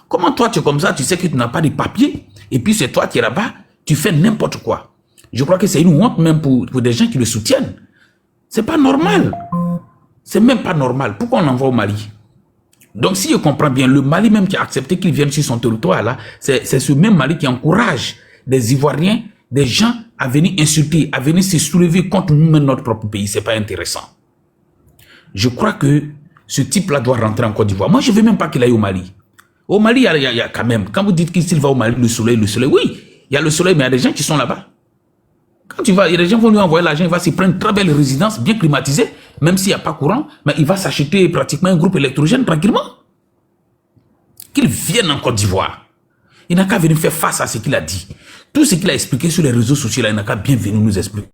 Comment toi, tu es comme ça, tu sais que tu n'as pas de papier, et puis c'est toi qui es là-bas, tu fais n'importe quoi. Je crois que c'est une honte même pour des gens qui le soutiennent. C'est pas normal. C'est même pas normal. Pourquoi on l'envoie au Mali? Donc si je comprends bien, le Mali même qui a accepté qu'il vienne sur son territoire là, c'est ce même Mali qui encourage des Ivoiriens, des gens à venir insulter, à venir se soulever contre nous-mêmes notre propre pays. C'est pas intéressant. Je crois que ce type-là doit rentrer en Côte d'Ivoire. Moi, je ne veux même pas qu'il aille au Mali. Au Mali, il y a quand même, quand vous dites qu'il va au Mali, le soleil, oui, il y a le soleil, mais il y a des gens qui sont là-bas. Quand tu vas, les gens vont lui envoyer l'argent, il va se prendre une très belle résidence, bien climatisée, même s'il n'y a pas courant, mais il va s'acheter pratiquement un groupe électrogène tranquillement. Qu'il vienne en Côte d'Ivoire. Il n'a qu'à venir faire face à ce qu'il a dit. Tout ce qu'il a expliqué sur les réseaux sociaux, là, il n'a qu'à bien venir nous expliquer.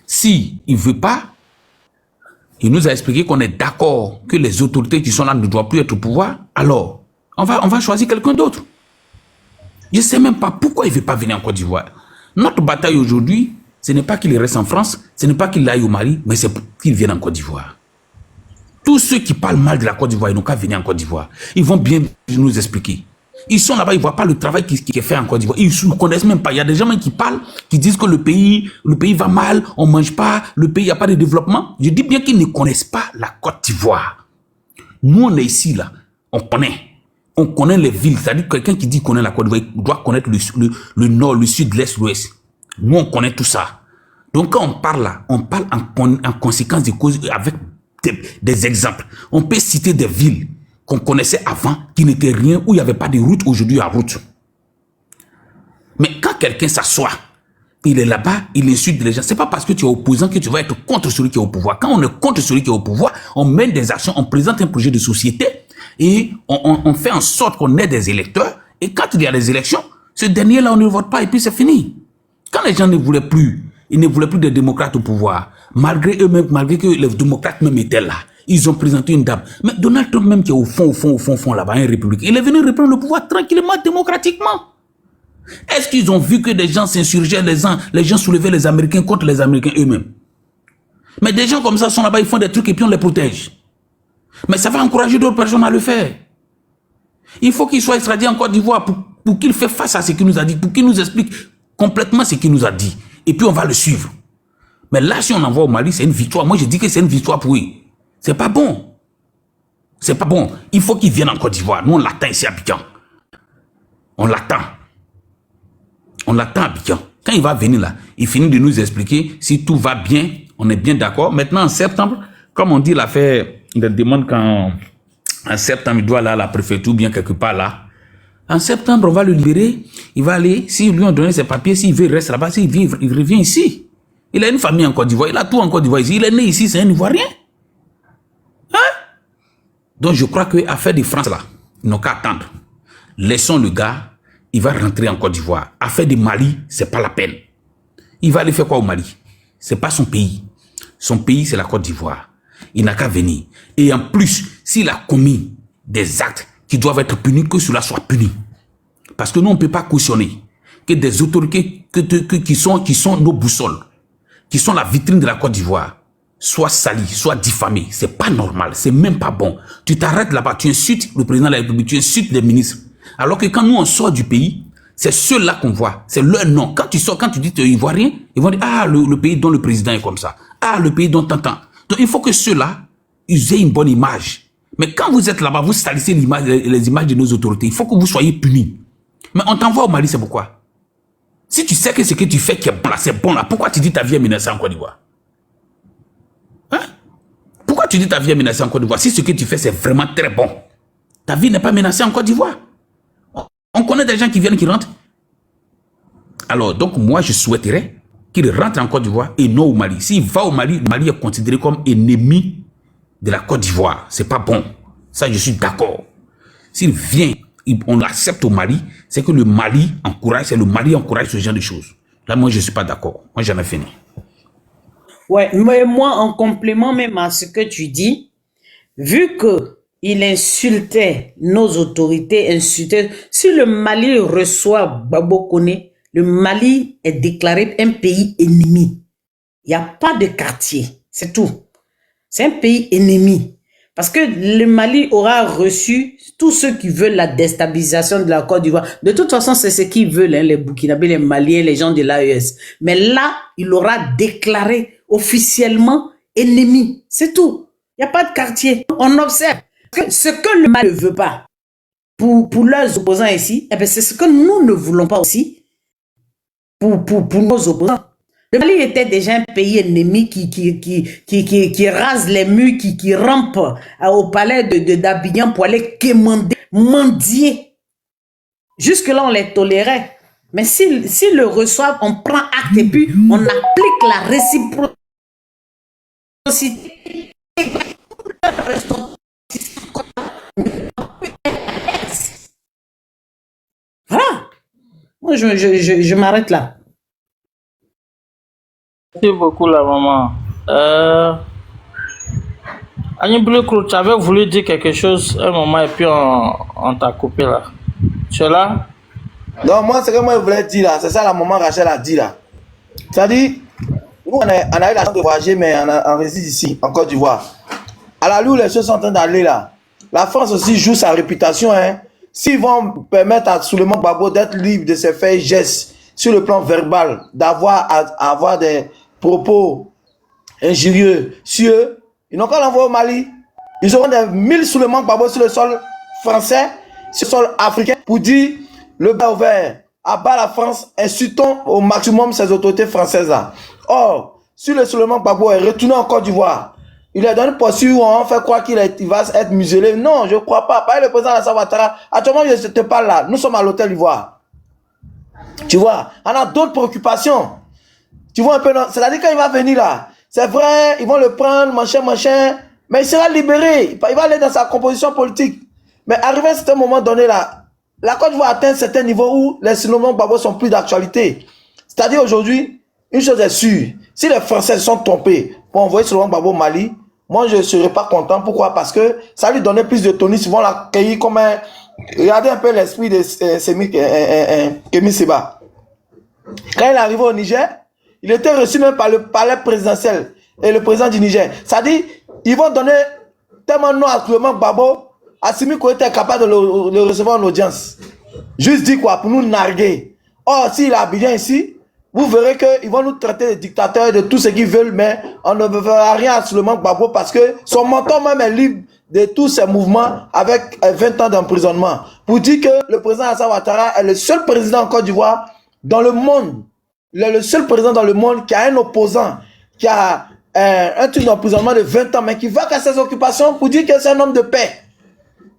Si il ne veut pas, il nous a expliqué qu'on est d'accord que les autorités qui sont là ne doivent plus être au pouvoir, alors on va choisir quelqu'un d'autre. Je ne sais même pas pourquoi il ne veut pas venir en Côte d'Ivoire. Notre bataille aujourd'hui, ce n'est pas qu'il reste en France, ce n'est pas qu'il aille au Mali, mais c'est qu'il vienne en Côte d'Ivoire. Tous ceux qui parlent mal de la Côte d'Ivoire, ils n'ont qu'à venir en Côte d'Ivoire. Ils vont bien nous expliquer. Ils sont là-bas, ils ne voient pas le travail qui est fait en Côte d'Ivoire. Ils ne connaissent même pas. Il y a des gens qui parlent, qui disent que le pays va mal, on ne mange pas, le pays, il n'y a pas de développement. Je dis bien qu'ils ne connaissent pas la Côte d'Ivoire. Nous, on est ici, là, on connaît. On connaît les villes. C'est-à-dire que quelqu'un qui dit qu'on connaît la Côte d'Ivoire, il doit connaître le nord, le sud, l'est, l'ouest. Nous, on connaît tout ça. Donc, quand on parle là, on parle en conséquence des causes avec des exemples. On peut citer des villes qu'on connaissait avant, qui n'étaient rien, où il n'y avait pas de route, aujourd'hui il y a route. Mais quand quelqu'un s'assoit, il est là-bas, il insulte les gens, c'est pas parce que tu es opposant que tu vas être contre celui qui est au pouvoir. Quand on est contre celui qui est au pouvoir, on mène des actions, on présente un projet de société et on fait en sorte qu'on ait des électeurs. Et quand il y a des élections, ce dernier-là, on ne vote pas et puis c'est fini. Quand les gens ne voulaient plus, ils ne voulaient plus de démocrates au pouvoir, malgré eux-mêmes, malgré que les démocrates même étaient là, ils ont présenté une dame. Mais Donald Trump même qui est au fond là-bas, un républicain, il est venu reprendre le pouvoir tranquillement, démocratiquement. Est-ce qu'ils ont vu que des gens s'insurgeaient, les gens soulevaient les Américains contre les Américains eux-mêmes? Mais des gens comme ça sont là-bas, ils font des trucs et puis on les protège. Mais ça va encourager d'autres personnes à le faire. Il faut qu'il soit extradé en Côte d'Ivoire pour qu'il fasse face à ce qu'il nous a dit, pour qu'il nous explique complètement ce qu'il nous a dit. Et puis on va le suivre. Mais là, si on envoie au Mali, c'est une victoire. Moi, je dis que c'est une victoire pour eux. C'est pas bon. C'est pas bon. Il faut qu'il vienne en Côte d'Ivoire. Nous, on l'attend ici à Abidjan. On l'attend. On l'attend à Abidjan. Quand il va venir là, il finit de nous expliquer si tout va bien, on est bien d'accord. Maintenant, en septembre, comme on dit l'affaire de demande quand en septembre, il doit aller à la préfecture ou bien quelque part là. En septembre, on va le libérer. Il va aller, s'ils lui ont donné ses papiers, s'il veut, il reste là-bas. S'il vient, il revient ici. Il a une famille en Côte d'Ivoire. Il a tout en Côte d'Ivoire ici. Il est né ici, c'est un Ivoirien. Donc, je crois que affaire de France, là, ils n'ont qu'à attendre. Laissons le gars, il va rentrer en Côte d'Ivoire. Affaire de Mali, c'est pas la peine. Il va aller faire quoi au Mali? C'est pas son pays. Son pays, c'est la Côte d'Ivoire. Il n'a qu'à venir. Et en plus, s'il a commis des actes qui doivent être punis, que cela soit puni. Parce que nous, on ne peut pas cautionner que des autorités qui sont nos boussoles, qui sont la vitrine de la Côte d'Ivoire, soit sali, soit diffamé. C'est pas normal, c'est même pas bon. Tu t'arrêtes là-bas, tu insultes le président de la République, tu insultes les ministres. Alors que quand nous on sort du pays, c'est ceux-là qu'on voit, c'est leur nom. Quand tu sors, quand tu dis tu es ivoirien, ils vont dire ah le pays dont le président est comme ça, ah le pays dont t'entends. Donc il faut que ceux-là, ils aient une bonne image. Mais quand vous êtes là-bas, vous salissez les images de nos autorités, il faut que vous soyez punis. Mais on t'envoie au Mali, c'est pourquoi? Si tu sais que ce que tu fais qui est bon là, c'est bon là, pourquoi tu dis ta vie est menacée en Côte d'Ivoire? Pourquoi tu dis ta vie est menacée en Côte d'Ivoire? Si ce que tu fais, c'est vraiment très bon. Ta vie n'est pas menacée en Côte d'Ivoire. On connaît des gens qui viennent, qui rentrent. Alors, donc, moi, je souhaiterais qu'il rentre en Côte d'Ivoire et non au Mali. S'il va au Mali, le Mali est considéré comme ennemi de la Côte d'Ivoire. C'est pas bon. Ça, je suis d'accord. S'il vient, on l'accepte au Mali, c'est que le Mali encourage ce genre de choses. Là, moi, je ne suis pas d'accord. Moi, j'en ai fini. Ouais, mais moi, en complément même à ce que tu dis, vu que il insultait nos autorités, si le Mali reçoit Babo Koné, le Mali est déclaré un pays ennemi. Il n'y a pas de quartier, c'est tout. C'est un pays ennemi. Parce que le Mali aura reçu tous ceux qui veulent la déstabilisation de la Côte d'Ivoire. De toute façon, c'est ce qu'ils veulent, hein, les Burkinabés, les Maliens, les gens de l'AES. Mais là, il aura déclaré officiellement ennemi. C'est tout. Il n'y a pas de quartier. On observe que ce que le Mali ne veut pas pour leurs opposants ici, eh bien, c'est ce que nous ne voulons pas aussi pour nos opposants. Le Mali était déjà un pays ennemi qui rase les murs, qui rampe au palais d'Abidjan pour aller quémander, mendier. Jusque-là, on les tolérait. Mais s'ils le reçoivent, on prend acte et puis on applique la réciprocité. Voilà. Moi, je m'arrête là. Merci beaucoup, la maman. Annie Bleu-Clou, tu avais voulu dire quelque chose un moment et puis on t'a coupé là. Tu es là? Non, moi, ce que moi je voulais dire là, c'est ça la maman Rachel a dit là. C'est-à-dire, nous, on a eu la chance de voyager, mais on réside ici, en Côte d'Ivoire. À la où les choses sont en train d'aller là, la France aussi joue sa réputation. Hein. S'ils vont permettre à Souleymane Gbagbo d'être libre de ses faits et gestes sur le plan verbal, avoir des propos injurieux sur eux, ils n'ont qu'à l'envoyer au Mali. Ils auront des 1000 Souleymane Gbagbo sur le sol français, sur le sol africain, pour dire le bas ouvert, à bas la France, insultons au maximum ces autorités françaises là. Or, si le Souleymane Gbagbo est retourné en Côte d'Ivoire, il est dans une posture où on fait croire qu'il va être muselé. Non, je ne crois pas. Pas le président Alassane Ouattara. Actuellement, je te parle là. Nous sommes à l'hôtel Ivoire. Tu vois, on a d'autres préoccupations. Tu vois un peu, c'est-à-dire quand il va venir là, c'est vrai, ils vont le prendre, machin, mais il sera libéré. Il va aller dans sa composition politique. Mais arrivé à un certain moment donné là, la Côte d'Ivoire atteint un certain niveau où les Souleymane Gbagbo sont plus d'actualité. C'est-à-dire aujourd'hui, une chose est sûre, si les Français se sont trompés pour envoyer Souleymane Gbagbo au Mali, moi je ne serais pas content. Pourquoi? Parce que ça lui donnait plus de tonus. Ils vont l'accueillir comme un... Regardez un peu l'esprit de Kémy Séba. Quand il est arrivé au Niger, il était reçu même par le palais présidentiel et le président du Niger. C'est-à-dire, ils vont donner tellement de nom à Souleymane Gbagbo, Assimi Goïta est capable de le recevoir en audience. Juste dit quoi? Pour nous narguer. Or, s'il a Abidjan ici, vous verrez qu'ils vont nous traiter de dictateurs, de tout ce qu'ils veulent, mais on ne fera rien à Souleymane Gbagbo parce que son mentor même est libre de tous ces mouvements avec 20 ans d'emprisonnement. Pour dire que le président Alassane Ouattara est le seul président en Côte d'Ivoire dans le monde. Il est le seul président dans le monde qui a un opposant, qui a un truc d'emprisonnement de 20 ans, mais qui va qu'à ses occupations pour dire que c'est un homme de paix.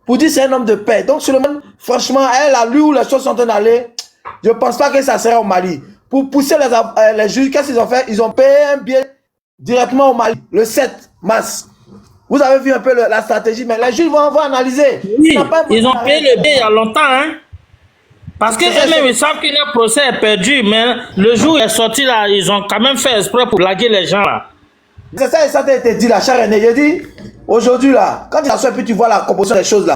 Pour dire que c'est un homme de paix. Donc, Souleymane, franchement, elle a lu où les choses sont en train d'aller. Je ne pense pas que ça serait au Mali. Pour pousser les juges, qu'est-ce qu'ils ont fait? Ils ont payé un billet directement au Mali, le 7 mars. Vous avez vu un peu la stratégie, mais les juges vont analyser. Oui, ils ont payé le billet il y a longtemps, hein? Parce que eux-mêmes, ils savent que leur procès est perdu, mais le jour où il est sorti là, ils ont quand même fait exprès pour blaguer les gens là. C'est ça, ça t'a été dit là, cher René. Je dis, aujourd'hui là, quand tu t'assois et puis tu vois la composition des choses là,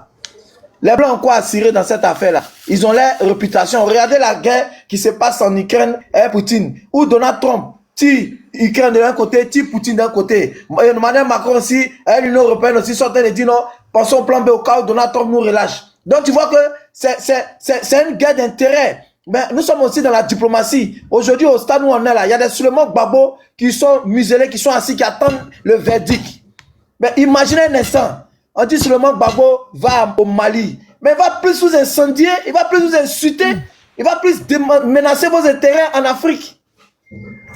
les Blancs ont quoi à cirer dans cette affaire-là? Ils ont leur réputation. Regardez la guerre qui se passe en Ukraine et Poutine. Où Donald Trump tire Ukraine de l'un côté, tire Poutine d'un côté. Emmanuel Macron aussi, l'Union européenne aussi sortait et dit non, pensons au plan B au cas où Donald Trump nous relâche. Donc tu vois que c'est une guerre d'intérêt. Mais nous sommes aussi dans la diplomatie. Aujourd'hui, au stade où on est là, il y a des Souleymane Gbagbo qui sont muselés, qui sont assis, qui attendent le verdict. Mais imaginez un instant. On dit Souleymane Gbagbo va au Mali. Mais il va plus vous incendier, il va plus vous insulter, il va plus menacer vos intérêts en Afrique.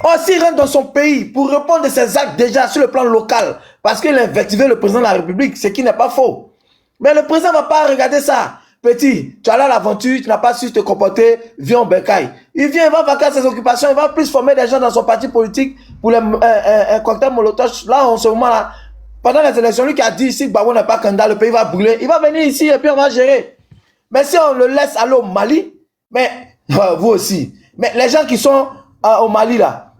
Or, s'il rentre dans son pays pour répondre de ses actes déjà sur le plan local, parce qu'il a invectivé le président de la République, ce qui n'est pas faux. Mais le président ne va pas regarder ça. Petit, tu as là l'aventure, tu n'as pas su te comporter, viens au Bercail. Il vient, il va vaquer ses occupations, il va plus former des gens dans son parti politique pour un cocktail Molotov. Là, en ce moment-là, pendant les élections, lui qui a dit ici que Gbagbo n'est pas candidat, le pays va brûler. Il va venir ici et puis on va gérer. Mais si on le laisse aller au Mali, mais vous aussi, mais les gens qui sont au Mali là,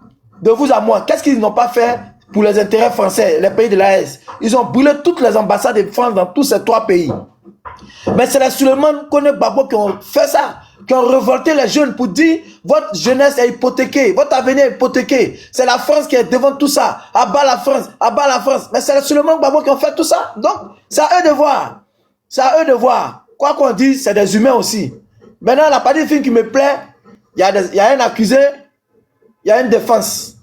de vous à moi, qu'est-ce qu'ils n'ont pas fait pour les intérêts français, les pays de l'AES? Ils ont brûlé toutes les ambassades de France dans tous ces 3 pays. Mais c'est les Souleymane Gbagbo qui ont fait ça, qui ont révolté les jeunes pour dire votre jeunesse est hypothéquée, votre avenir est hypothéqué. C'est la France qui est devant tout ça. Abat la France, abat la France. Mais c'est les Souleymane Gbagbo qui ont fait tout ça. Donc, c'est à eux de voir. C'est à eux de voir. Quoi qu'on dise, c'est des humains aussi. Maintenant, la partie du film qui me plaît, il y a un accusé, il y a une défense.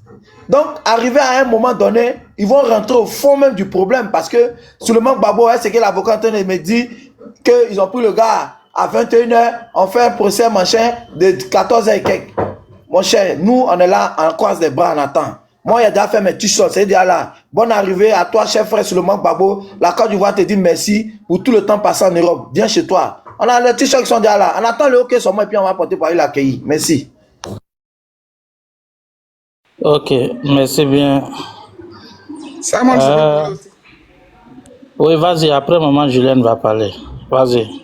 Donc, arrivé à un moment donné, ils vont rentrer au fond même du problème parce que Souleymane Gbagbo, c'est que l'avocat me dit qu'ils ont pris le gars à 21 h, on fait un procès machin de 14 h et quelques. Mon cher, nous, on est là, en croise des bras, on attend. Moi, il y a déjà fait mes t-shirts, c'est déjà là. Bonne arrivée à toi, cher frère Suleiman Gbagbo. La Côte d'Ivoire te dit merci pour tout le temps passé en Europe. Viens chez toi. On a les t-shirts qui sont déjà là. On attend le hockey sur moi et puis on va porter pour aller l'accueillir. Merci. Ok, merci bien. Ça marche. Oui, vas-y, après maman Julienne va parler. Vas-y.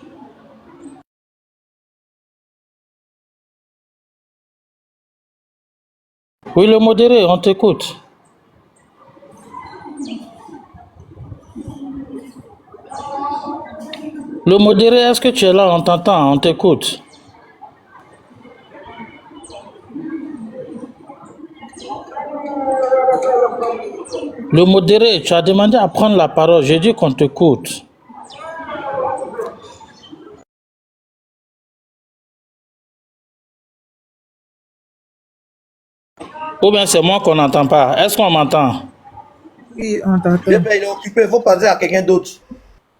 Oui, le modéré, on t'écoute. Le modéré, est-ce que tu es là? On t'entend, on t'écoute. Le modéré, tu as demandé à prendre la parole. J'ai dit qu'on t'écoute. Ou bien c'est moi qu'on n'entend pas. Est-ce qu'on m'entend? Oui, on t'entend. Il est occupé, il faut passer à quelqu'un d'autre.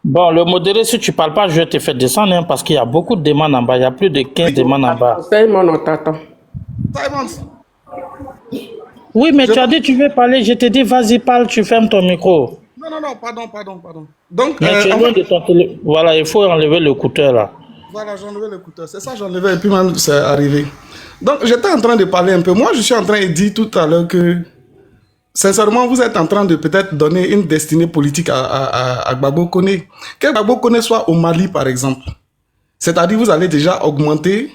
Bon, le modéré, si tu ne parles pas, je vais te faire descendre hein, parce qu'il y a beaucoup de demandes en bas. Il y a plus de 15 demandes en bas. Simon, on t'attend. Oui, mais tu as dit tu veux parler. Je t'ai dit vas-y, parle, tu fermes ton micro. Non, pardon. Donc, Mais tu es loin de ton téléphone. Voilà, il faut enlever l'écouteur là. Voilà, j'ai enlevé l'écouteur. C'est ça, j'ai enlevé et puis même c'est arrivé. Donc, j'étais en train de parler un peu. Moi, je suis en train de dire tout à l'heure que, sincèrement, vous êtes en train de peut-être donner une destinée politique à Gbagbo Koné. Que Gbagbo Koné soit au Mali, par exemple. C'est-à-dire, vous allez déjà augmenter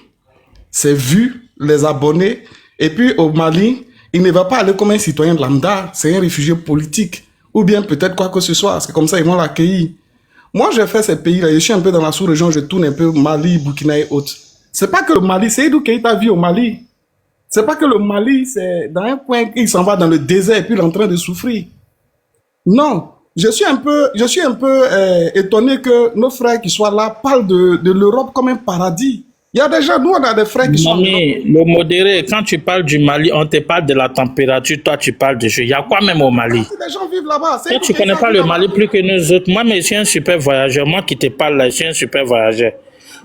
ses vues, les abonnés. Et puis, au Mali, il ne va pas aller comme un citoyen lambda. C'est un réfugié politique. Ou bien peut-être quoi que ce soit. C'est comme ça, ils vont l'accueillir. Moi, j'ai fait ces pays-là. Je suis un peu dans la sous-région. Je tourne un peu Mali, Burkina et autres. C'est pas que le Mali, c'est Seydou Keïta vit au Mali. C'est pas que le Mali, c'est dans un point qu'il s'en va dans le désert et puis il est en train de souffrir. Non, je suis un peu étonné que nos frères qui soient là parlent de l'Europe comme un paradis. Il y a déjà, nous on a des frères qui sont... Mamie, le modéré, quand tu parles du Mali, on te parle de la température, toi tu parles de jeu. Il y a quoi même au Mali? Les gens vivent là-bas. Toi, tu connais pas le Mali plus que nous autres. Moi, mais je suis un super voyageur. Moi qui te parle là, je suis un super voyageur.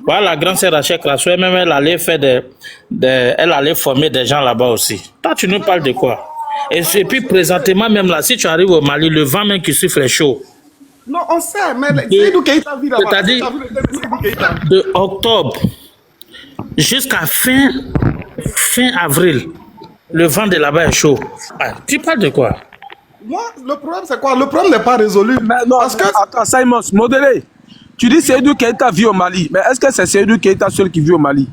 Voilà, la grande sœur Rachel Krassou, même elle allait faire elle allait former des gens là-bas aussi. Toi, tu nous parles de quoi? Et puis, présentement, même là, si tu arrives au Mali, le vent même qui souffle est chaud. Non, on sait, mais Seydou Keïta vit là-bas. C'est-à-dire, de octobre jusqu'à fin avril, le vent de là-bas est chaud. Ah, tu parles de quoi? Moi, le problème, c'est quoi? Le problème n'est pas résolu. Mais non, parce que... Attends, Simon, modéré. Tu dis Seydou Keïta vit au Mali. Mais est-ce que c'est Seydou Keïta seul qui vit au Mali?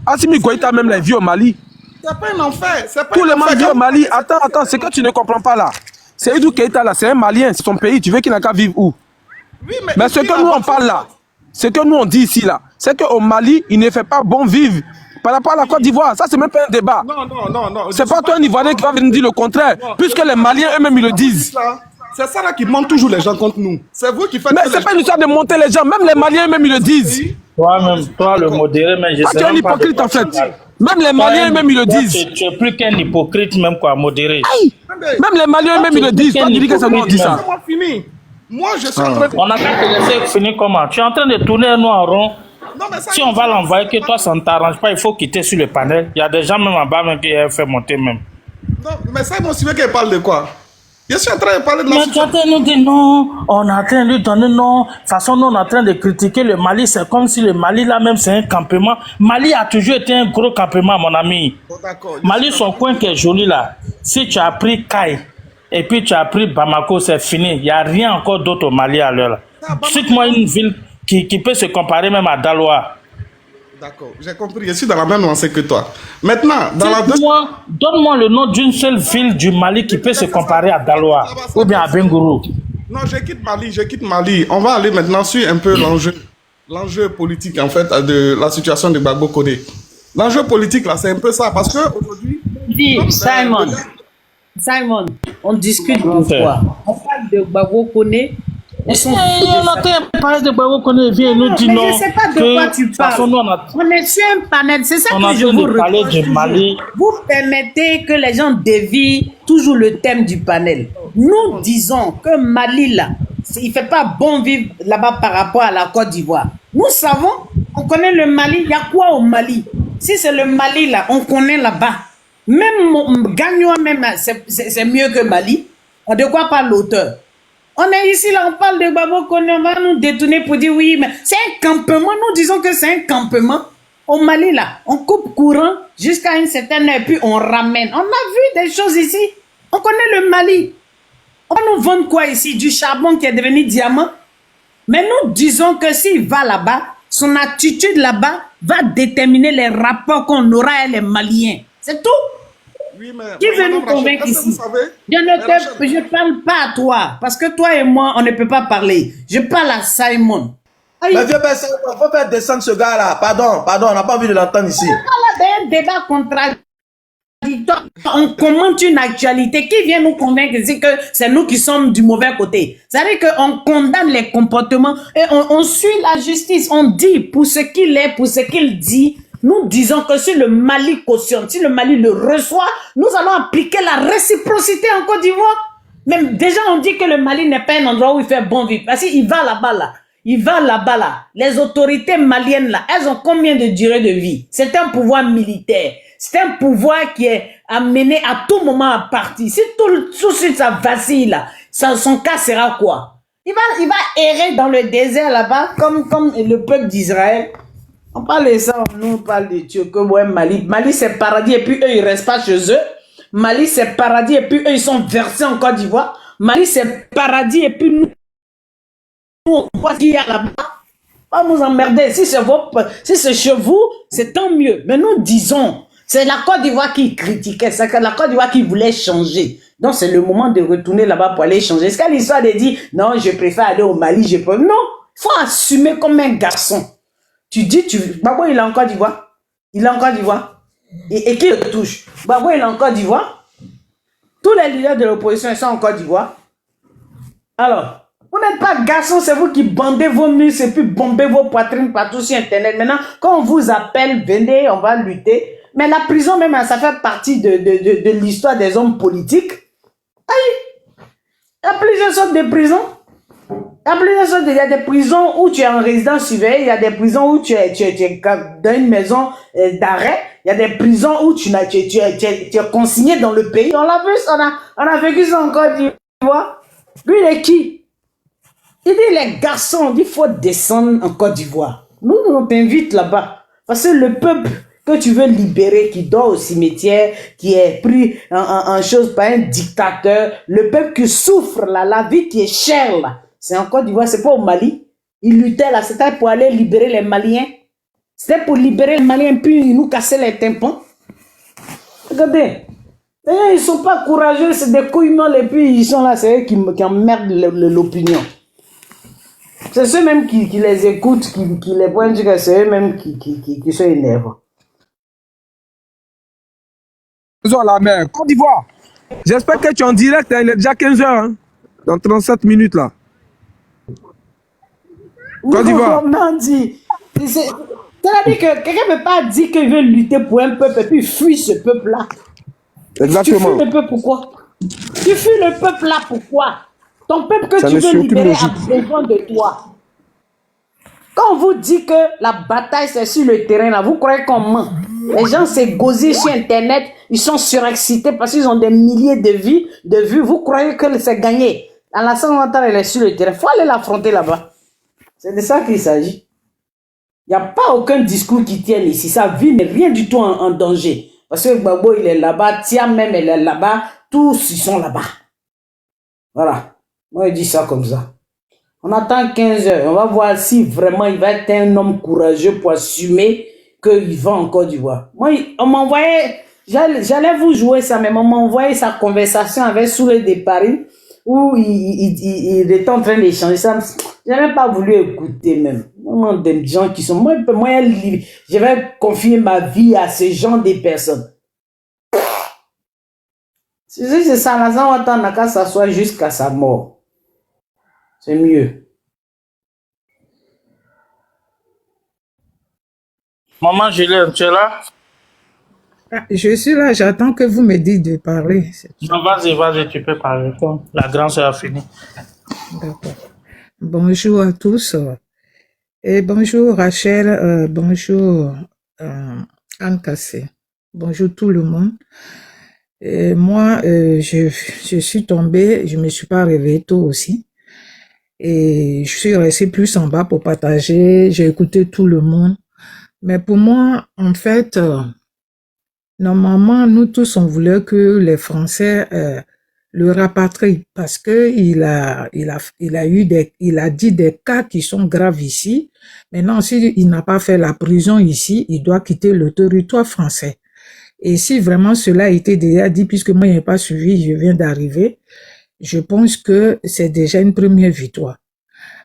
Assimi Goïta même là, il vit au Mali. C'est pas un enfer. Tout le monde vit au Mali. Attends, c'est que tu ne comprends pas là. Seydou Keïta là, c'est un Malien, c'est son pays. Tu veux qu'il n'a qu'à vivre où? Oui, mais ce que nous on parle là, ce que nous on dit ici là, c'est qu'au Mali, il ne fait pas bon vivre. Par rapport à la Côte d'Ivoire, ça c'est même pas un débat. Non. C'est pas toi un Ivoirien qui va venir dire le contraire, puisque les Maliens eux-mêmes ils le disent. C'est ça là qui monte toujours les gens contre nous. C'est vous qui faites... Mais c'est pas une histoire de monter les gens, même les Maliens eux-mêmes ils le disent. Toi le modéré, mais je sais tu es un hypocrite en fait. Même les Maliens eux-mêmes ils le disent. Tu es plus qu'un hypocrite même quoi, modéré. Même les Maliens eux-mêmes ils le disent. Toi tu dis que c'est nous on dit ça. Moi je suis en train de... On n'a qu'à te laisser finir comment? Tu es en train de tourner nous en rond. Si on va l'envoyer, que toi ça ne t'arrange pas, il faut quitter sur le panel. Il y a des gens même en bas même qui ont fait monter même. Non, mais ça, mon sujet qu'elle parle de quoi? Je suis en train de parler de la situation. Mais tu es en train de nous dire non, on est en train de lui donner non. De toute façon, nous on est en train de critiquer le Mali. C'est comme si le Mali là même c'est un campement. Mali a toujours été un gros campement, mon ami. Mali, son coin qui est joli là. Si tu as pris Kai et puis tu as pris Bamako, c'est fini. Il n'y a rien encore d'autre au Mali à l'heure. Cite-moi une ville qui peut se comparer même à Daloa. D'accord, j'ai compris. Je suis dans la même lancée que toi. Maintenant, donne-moi le nom d'une seule ville du Mali qui peut se comparer à Daloa ou bien à Bengourou. Non, je quitte Mali. On va aller maintenant sur un peu l'enjeu politique en fait de la situation de Gbagbo Koné. L'enjeu politique là, c'est un peu ça parce que aujourd'hui. Simon, on discute de quoi? On parle de Gbagbo Koné. On a parlé de Gbagbo Koné, vient nous dit non. Je ne sais pas de quoi tu parles. On est sur un panel, c'est ça que je vous reproche. Vous permettez que les gens dévient toujours le thème du panel. Nous disons que Mali là, il ne fait pas bon vivre là-bas par rapport à la Côte d'Ivoire. Nous savons, on connaît le Mali, il y a quoi au Mali? Si c'est le Mali là, on connaît là-bas. Même Gagnon, même, c'est mieux que Mali. De quoi parle l'auteur? On est ici, là, on parle de Babo Koné, on va nous détourner pour dire oui, mais c'est un campement. Nous disons que c'est un campement. Au Mali, là, on coupe courant jusqu'à une certaine heure, puis on ramène. On a vu des choses ici. On connaît le Mali. On va nous vendre quoi ici? Du charbon qui est devenu diamant? Mais nous disons que s'il va là-bas, son attitude là-bas va déterminer les rapports qu'on aura avec les Maliens. C'est tout. Oui, mais Qui veut nous convaincre ici? Je ne parle pas à toi, parce que toi et moi, on ne peut pas parler. Je parle à Simon. Mais vieux père, il faut faire descendre ce gars-là. Pardon, on n'a pas envie de l'entendre ici. On a un débat contradictoire. On commente une actualité. Qui vient nous convaincre ici que c'est nous qui sommes du mauvais côté? C'est-à-dire qu'on condamne les comportements et on suit la justice. On dit pour ce qu'il est, pour ce qu'il dit. Nous disons que si le Mali cautionne, si le Mali le reçoit, nous allons appliquer la réciprocité en Côte d'Ivoire. Même déjà, on dit que le Mali n'est pas un endroit où il fait bon vivre. Parce qu'il va là-bas, là. Il va là-bas, là. Les autorités maliennes, là, elles ont combien de durée de vie? C'est un pouvoir militaire. C'est un pouvoir qui est amené à tout moment à partir. Si tout de suite ça vacille, là, son cas sera quoi? Il va errer dans le désert là-bas, comme le peuple d'Israël. On parle de ça, nous on parle de Turcs, ouais, Mali. Mali c'est paradis et puis eux ils restent pas chez eux. Mali c'est paradis et puis eux ils sont versés en Côte d'Ivoire. Mali c'est paradis et puis nous on voit qu'il y a là-bas. Pas nous emmerder. Si c'est chez vous, c'est tant mieux. Mais nous disons, c'est la Côte d'Ivoire qui critiquait, c'est la Côte d'Ivoire qui voulait changer. Donc c'est le moment de retourner là-bas pour aller changer. Est-ce que l'histoire de dire non, je préfère aller au Mali, je peux. Non, il faut assumer comme un garçon. Tu dis, Babo, il est en Côte d'Ivoire. Il est en Côte d'Ivoire. Et qui le touche? Babo, il est en Côte d'Ivoire. Tous les leaders de l'opposition, ils sont en Côte d'Ivoire. Alors, vous n'êtes pas garçon, c'est vous qui bandez vos muscles et puis bombez vos poitrines partout sur Internet. Maintenant, quand on vous appelle, venez, on va lutter. Mais la prison, même, ça fait partie de l'histoire des hommes politiques. Aïe! Il y a plusieurs sortes de prisons. Il y a des prisons où tu es en résidence surveillée, il y a des prisons où tu es dans une maison d'arrêt, il y a des prisons où tu es consigné dans le pays. On l'a vu, on a vécu ça en Côte d'Ivoire. Lui, il est qui? Il dit les garçons, il faut descendre en Côte d'Ivoire. Nous, on t'invite là-bas. Parce que le peuple que tu veux libérer, qui dort au cimetière, qui est pris en chose par un dictateur, le peuple qui souffre là, la vie qui est chère là. C'est en Côte d'Ivoire, c'est pas au Mali. Ils luttaient là, c'était pour aller libérer les Maliens. C'était pour libérer les Maliens, puis ils nous cassaient les tympans. Regardez. Ils ne sont pas courageux, c'est des couillements, et puis ils sont là, c'est eux qui emmerdent l'opinion. C'est ceux-mêmes qui les écoutent, qui les pointent, c'est eux-mêmes qui sont énervants. À la mer, Côte d'Ivoire. J'espère que tu es en direct, hein, il est déjà 15h, hein, dans 37 minutes là. Côte d'Ivoire. C'est-à-dire que quelqu'un ne peut pas dire qu'il veut lutter pour un peuple et puis fuir ce peuple-là. Exactement. Tu fuis le peuple pourquoi? Tu fuis le peuple là pourquoi? Ton peuple que tu veux libérer a besoin de toi. Quand on vous dit que la bataille c'est sur le terrain là, vous croyez qu'on ment? Les gens s'est gosés sur Internet, ils sont surexcités parce qu'ils ont des milliers de vues. Vous croyez que c'est gagné? Alassane Ouattara, il est sur le terrain. Il faut aller l'affronter là-bas. C'est de ça qu'il s'agit. Il n'y a pas aucun discours qui tienne ici. Sa vie n'est rien du tout en danger. Parce que Gbagbo, il est là-bas. Tia même, elle est là-bas. Tous, ils sont là-bas. Voilà. Moi, je dis ça comme ça. On attend 15 heures. On va voir si vraiment il va être un homme courageux pour assumer qu'il va en Côte d'Ivoire. Moi, on m'envoyait... J'allais vous jouer ça, mais on m'a envoyé sa conversation avec Soule de Paris où il était en train d'échanger ça. Je n'ai même pas voulu écouter même. Vraiment des gens qui sont... Moi, je vais confier ma vie à ce genre de personnes. Si c'est ça, on attend qu'à s'asseoir jusqu'à sa mort. C'est mieux. Maman Julien, tu es là? Je suis là, j'attends que vous me dites de parler. Non, vas-y, tu peux parler. La grande sœur a fini. D'accord. Bonjour à tous. Et bonjour Rachel, bonjour Anne Cassé. bonjour tout le monde. Moi, je suis tombée, je me suis pas réveillée tôt aussi. Et je suis restée plus en bas pour partager, j'ai écouté tout le monde. Mais pour moi, en fait, normalement, nous tous, on voulait que les Français le rapatrient parce que il a dit des cas qui sont graves ici. Maintenant, s'il n'a pas fait la prison ici, il doit quitter le territoire français. Et si vraiment cela a été déjà dit, puisque moi, je n'ai pas suivi, je viens d'arriver, je pense que c'est déjà une première victoire.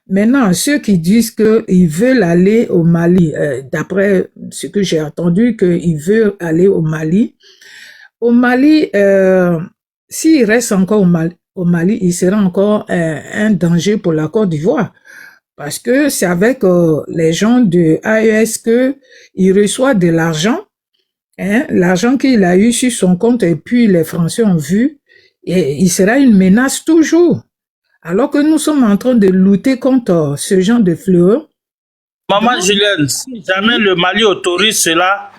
Maintenant, ceux qui disent qu'ils veulent aller au Mali, d'après ce que j'ai entendu, qu'ils veulent aller au Mali, s'il reste encore au Mali, il sera encore un danger pour la Côte d'Ivoire. Parce que c'est avec les gens de AES qu'il reçoit de l'argent, hein, l'argent qu'il a eu sur son compte, et puis les Français ont vu, et il sera une menace toujours. Alors que nous sommes en train de lutter contre ce genre de fléau. Maman Julienne, si jamais le Mali autorise cela,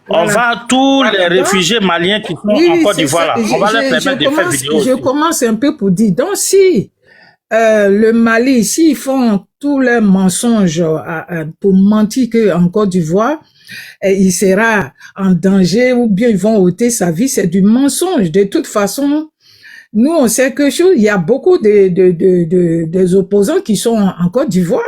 voilà. On va tous les réfugiés maliens qui sont en Côte d'Ivoire, on va leur permettre de faire vidéo. Je commence un peu pour dire, donc si le Mali, s'ils font tous leurs mensonges pour mentir qu'en Côte d'Ivoire, il sera en danger ou bien ils vont ôter sa vie, c'est du mensonge. De toute façon, nous, on sait que il y a beaucoup des opposants qui sont en Côte d'Ivoire.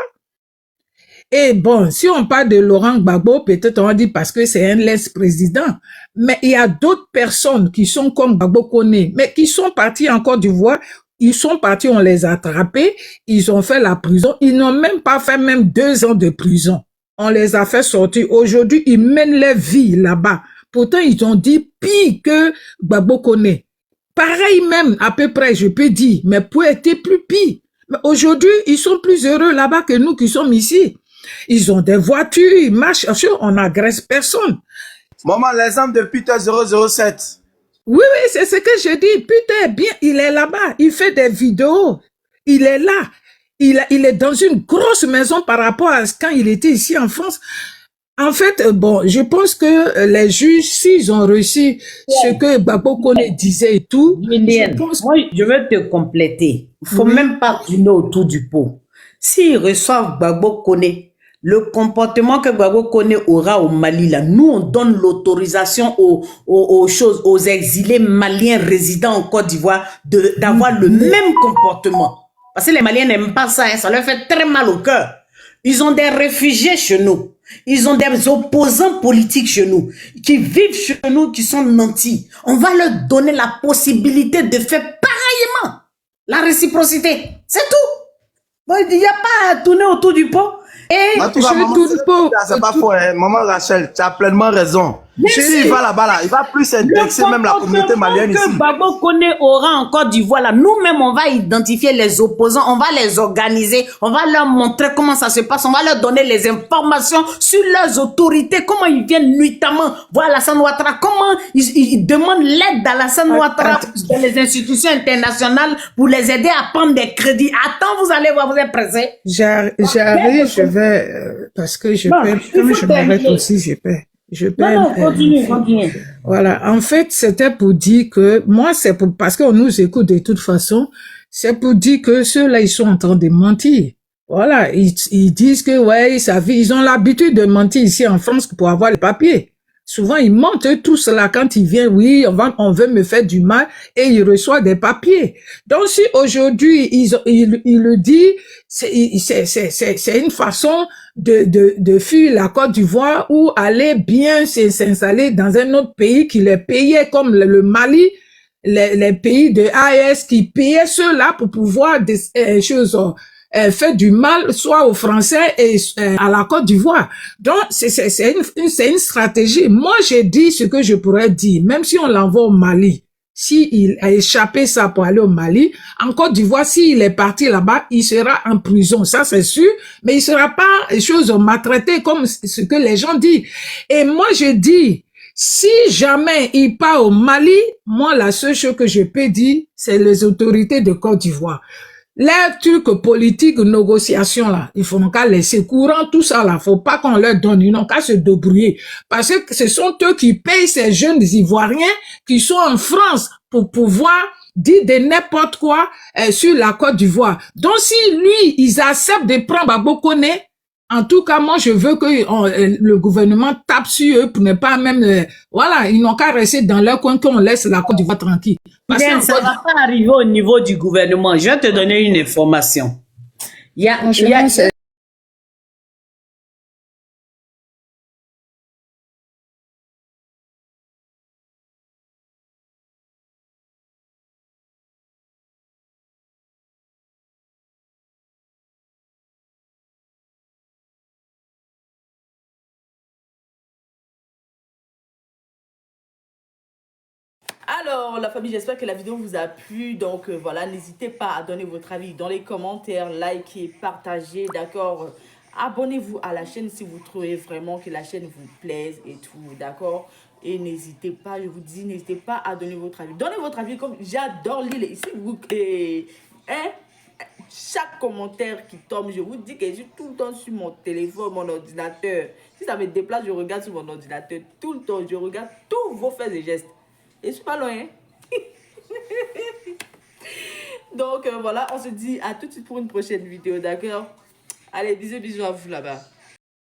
Et bon, si on parle de Laurent Gbagbo, peut-être on va dire parce que c'est un ex-président. Mais il y a d'autres personnes qui sont comme Gbagbo Koné, mais qui sont partis en Côte d'Ivoire. Ils sont partis, on les a attrapés, ils ont fait la prison. Ils n'ont même pas fait même 2 ans de prison. On les a fait sortir. Aujourd'hui, ils mènent leur vie là-bas. Pourtant, ils ont dit pire que Gbagbo Koné. Pareil même, à peu près, je peux dire, mais pour être plus pire. Mais aujourd'hui, ils sont plus heureux là-bas que nous qui sommes ici. Ils ont des voitures, ils marchent, on n'agresse personne. Maman, l'exemple de Peter 007. Oui, c'est ce que je dis. Peter, bien, il est là-bas, il fait des vidéos. Il est là. Il est dans une grosse maison par rapport à quand il était ici en France. En fait, bon, je pense que les juges, s'ils ont reçu ce que Gbagbo Koné disait et tout, moi, je vais te compléter. Il faut même pas tourner autour du pot. S'ils reçoivent Gbagbo Koné, le comportement que Gbagbo Koné aura au Mali, là, nous, on donne l'autorisation aux exilés maliens résidant en Côte d'Ivoire d'avoir le même comportement. Parce que les Maliens n'aiment pas ça, hein, ça leur fait très mal au cœur. Ils ont des réfugiés chez nous. Ils ont des opposants politiques chez nous, qui vivent chez nous, qui sont nantis. On va leur donner la possibilité de faire pareillement. La réciprocité, c'est tout. Il n'y a pas à tourner autour du pot. Et c'est pas faux, hein. Maman Rachel, tu as pleinement raison. S'il va là-bas, là, il va plus indexer même la communauté malienne ici. Que Gbagbo Koné aura en Côte d'Ivoire, là, nous-mêmes, on va identifier les opposants, on va les organiser, on va leur montrer comment ça se passe, on va leur donner les informations sur leurs autorités, comment ils viennent nuitamment voir Alassane Ouattara, comment ils demandent l'aide d'Alassane Ouattara dans les institutions internationales pour les aider à prendre des crédits. Attends, vous allez voir, vous êtes pressés. J'arrive, je vais, parce que je peux, comme je m'arrête aussi, je peux. Non, continue. Voilà, en fait, c'était pour dire que, moi, c'est pour, parce qu'on nous écoute de toute façon, c'est pour dire que ceux-là, ils sont en train de mentir. Voilà, ils disent que, ouais, ils ont l'habitude de mentir ici en France pour avoir les papiers. Souvent, ils mentent tout cela quand ils viennent, oui, on veut me faire du mal, et ils reçoivent des papiers. Donc, si aujourd'hui, ils le disent, c'est une façon de fuir la Côte d'Ivoire ou aller bien s'installer dans un autre pays qui les payait comme le Mali, les pays de AES qui payaient ceux-là pour pouvoir faire du mal soit aux Français et à la Côte d'Ivoire. Donc, c'est une stratégie. Moi, j'ai dit ce que je pourrais dire, même si on l'envoie au Mali. S'il a échappé ça pour aller au Mali, en Côte d'Ivoire, s'il est parti là-bas, il sera en prison, ça c'est sûr, mais il sera pas maltraité comme ce que les gens disent. Et moi, je dis, si jamais il part au Mali, moi, la seule chose que je peux dire, c'est les autorités de Côte d'Ivoire. les trucs politiques, négociations là, il faut qu'à laisser courant tout ça là, faut pas qu'on leur donne, ils n'ont qu'à se débrouiller. Parce que ce sont eux qui payent ces jeunes Ivoiriens qui sont en France pour pouvoir dire de n'importe quoi sur la Côte d'Ivoire. Donc si lui, ils acceptent de prendre Babo Koné, en tout cas, moi, je veux que le gouvernement tape sur eux pour ne pas même... voilà, ils n'ont qu'à rester dans leur coin qu'on laisse la Côte d'Ivoire tranquille. Parce Bien, ça ne va pas arriver au niveau du gouvernement. Je vais te donner une information. Alors, la famille, j'espère que la vidéo vous a plu. Donc, voilà, n'hésitez pas à donner votre avis dans les commentaires, likez, partagez, d'accord? Abonnez-vous à la chaîne si vous trouvez vraiment que la chaîne vous plaise et tout, d'accord? Et n'hésitez pas, je vous dis, n'hésitez pas à donner votre avis. Donnez votre avis, comme j'adore lire ici. Chaque commentaire qui tombe, je vous dis que je suis tout le temps sur mon téléphone, mon ordinateur. Si ça me déplace, je regarde sur mon ordinateur tout le temps. Je regarde tous vos faits et gestes. Et je suis pas loin. Donc voilà, on se dit à tout de suite pour une prochaine vidéo, d'accord? Allez, bisous, bisous à vous là-bas.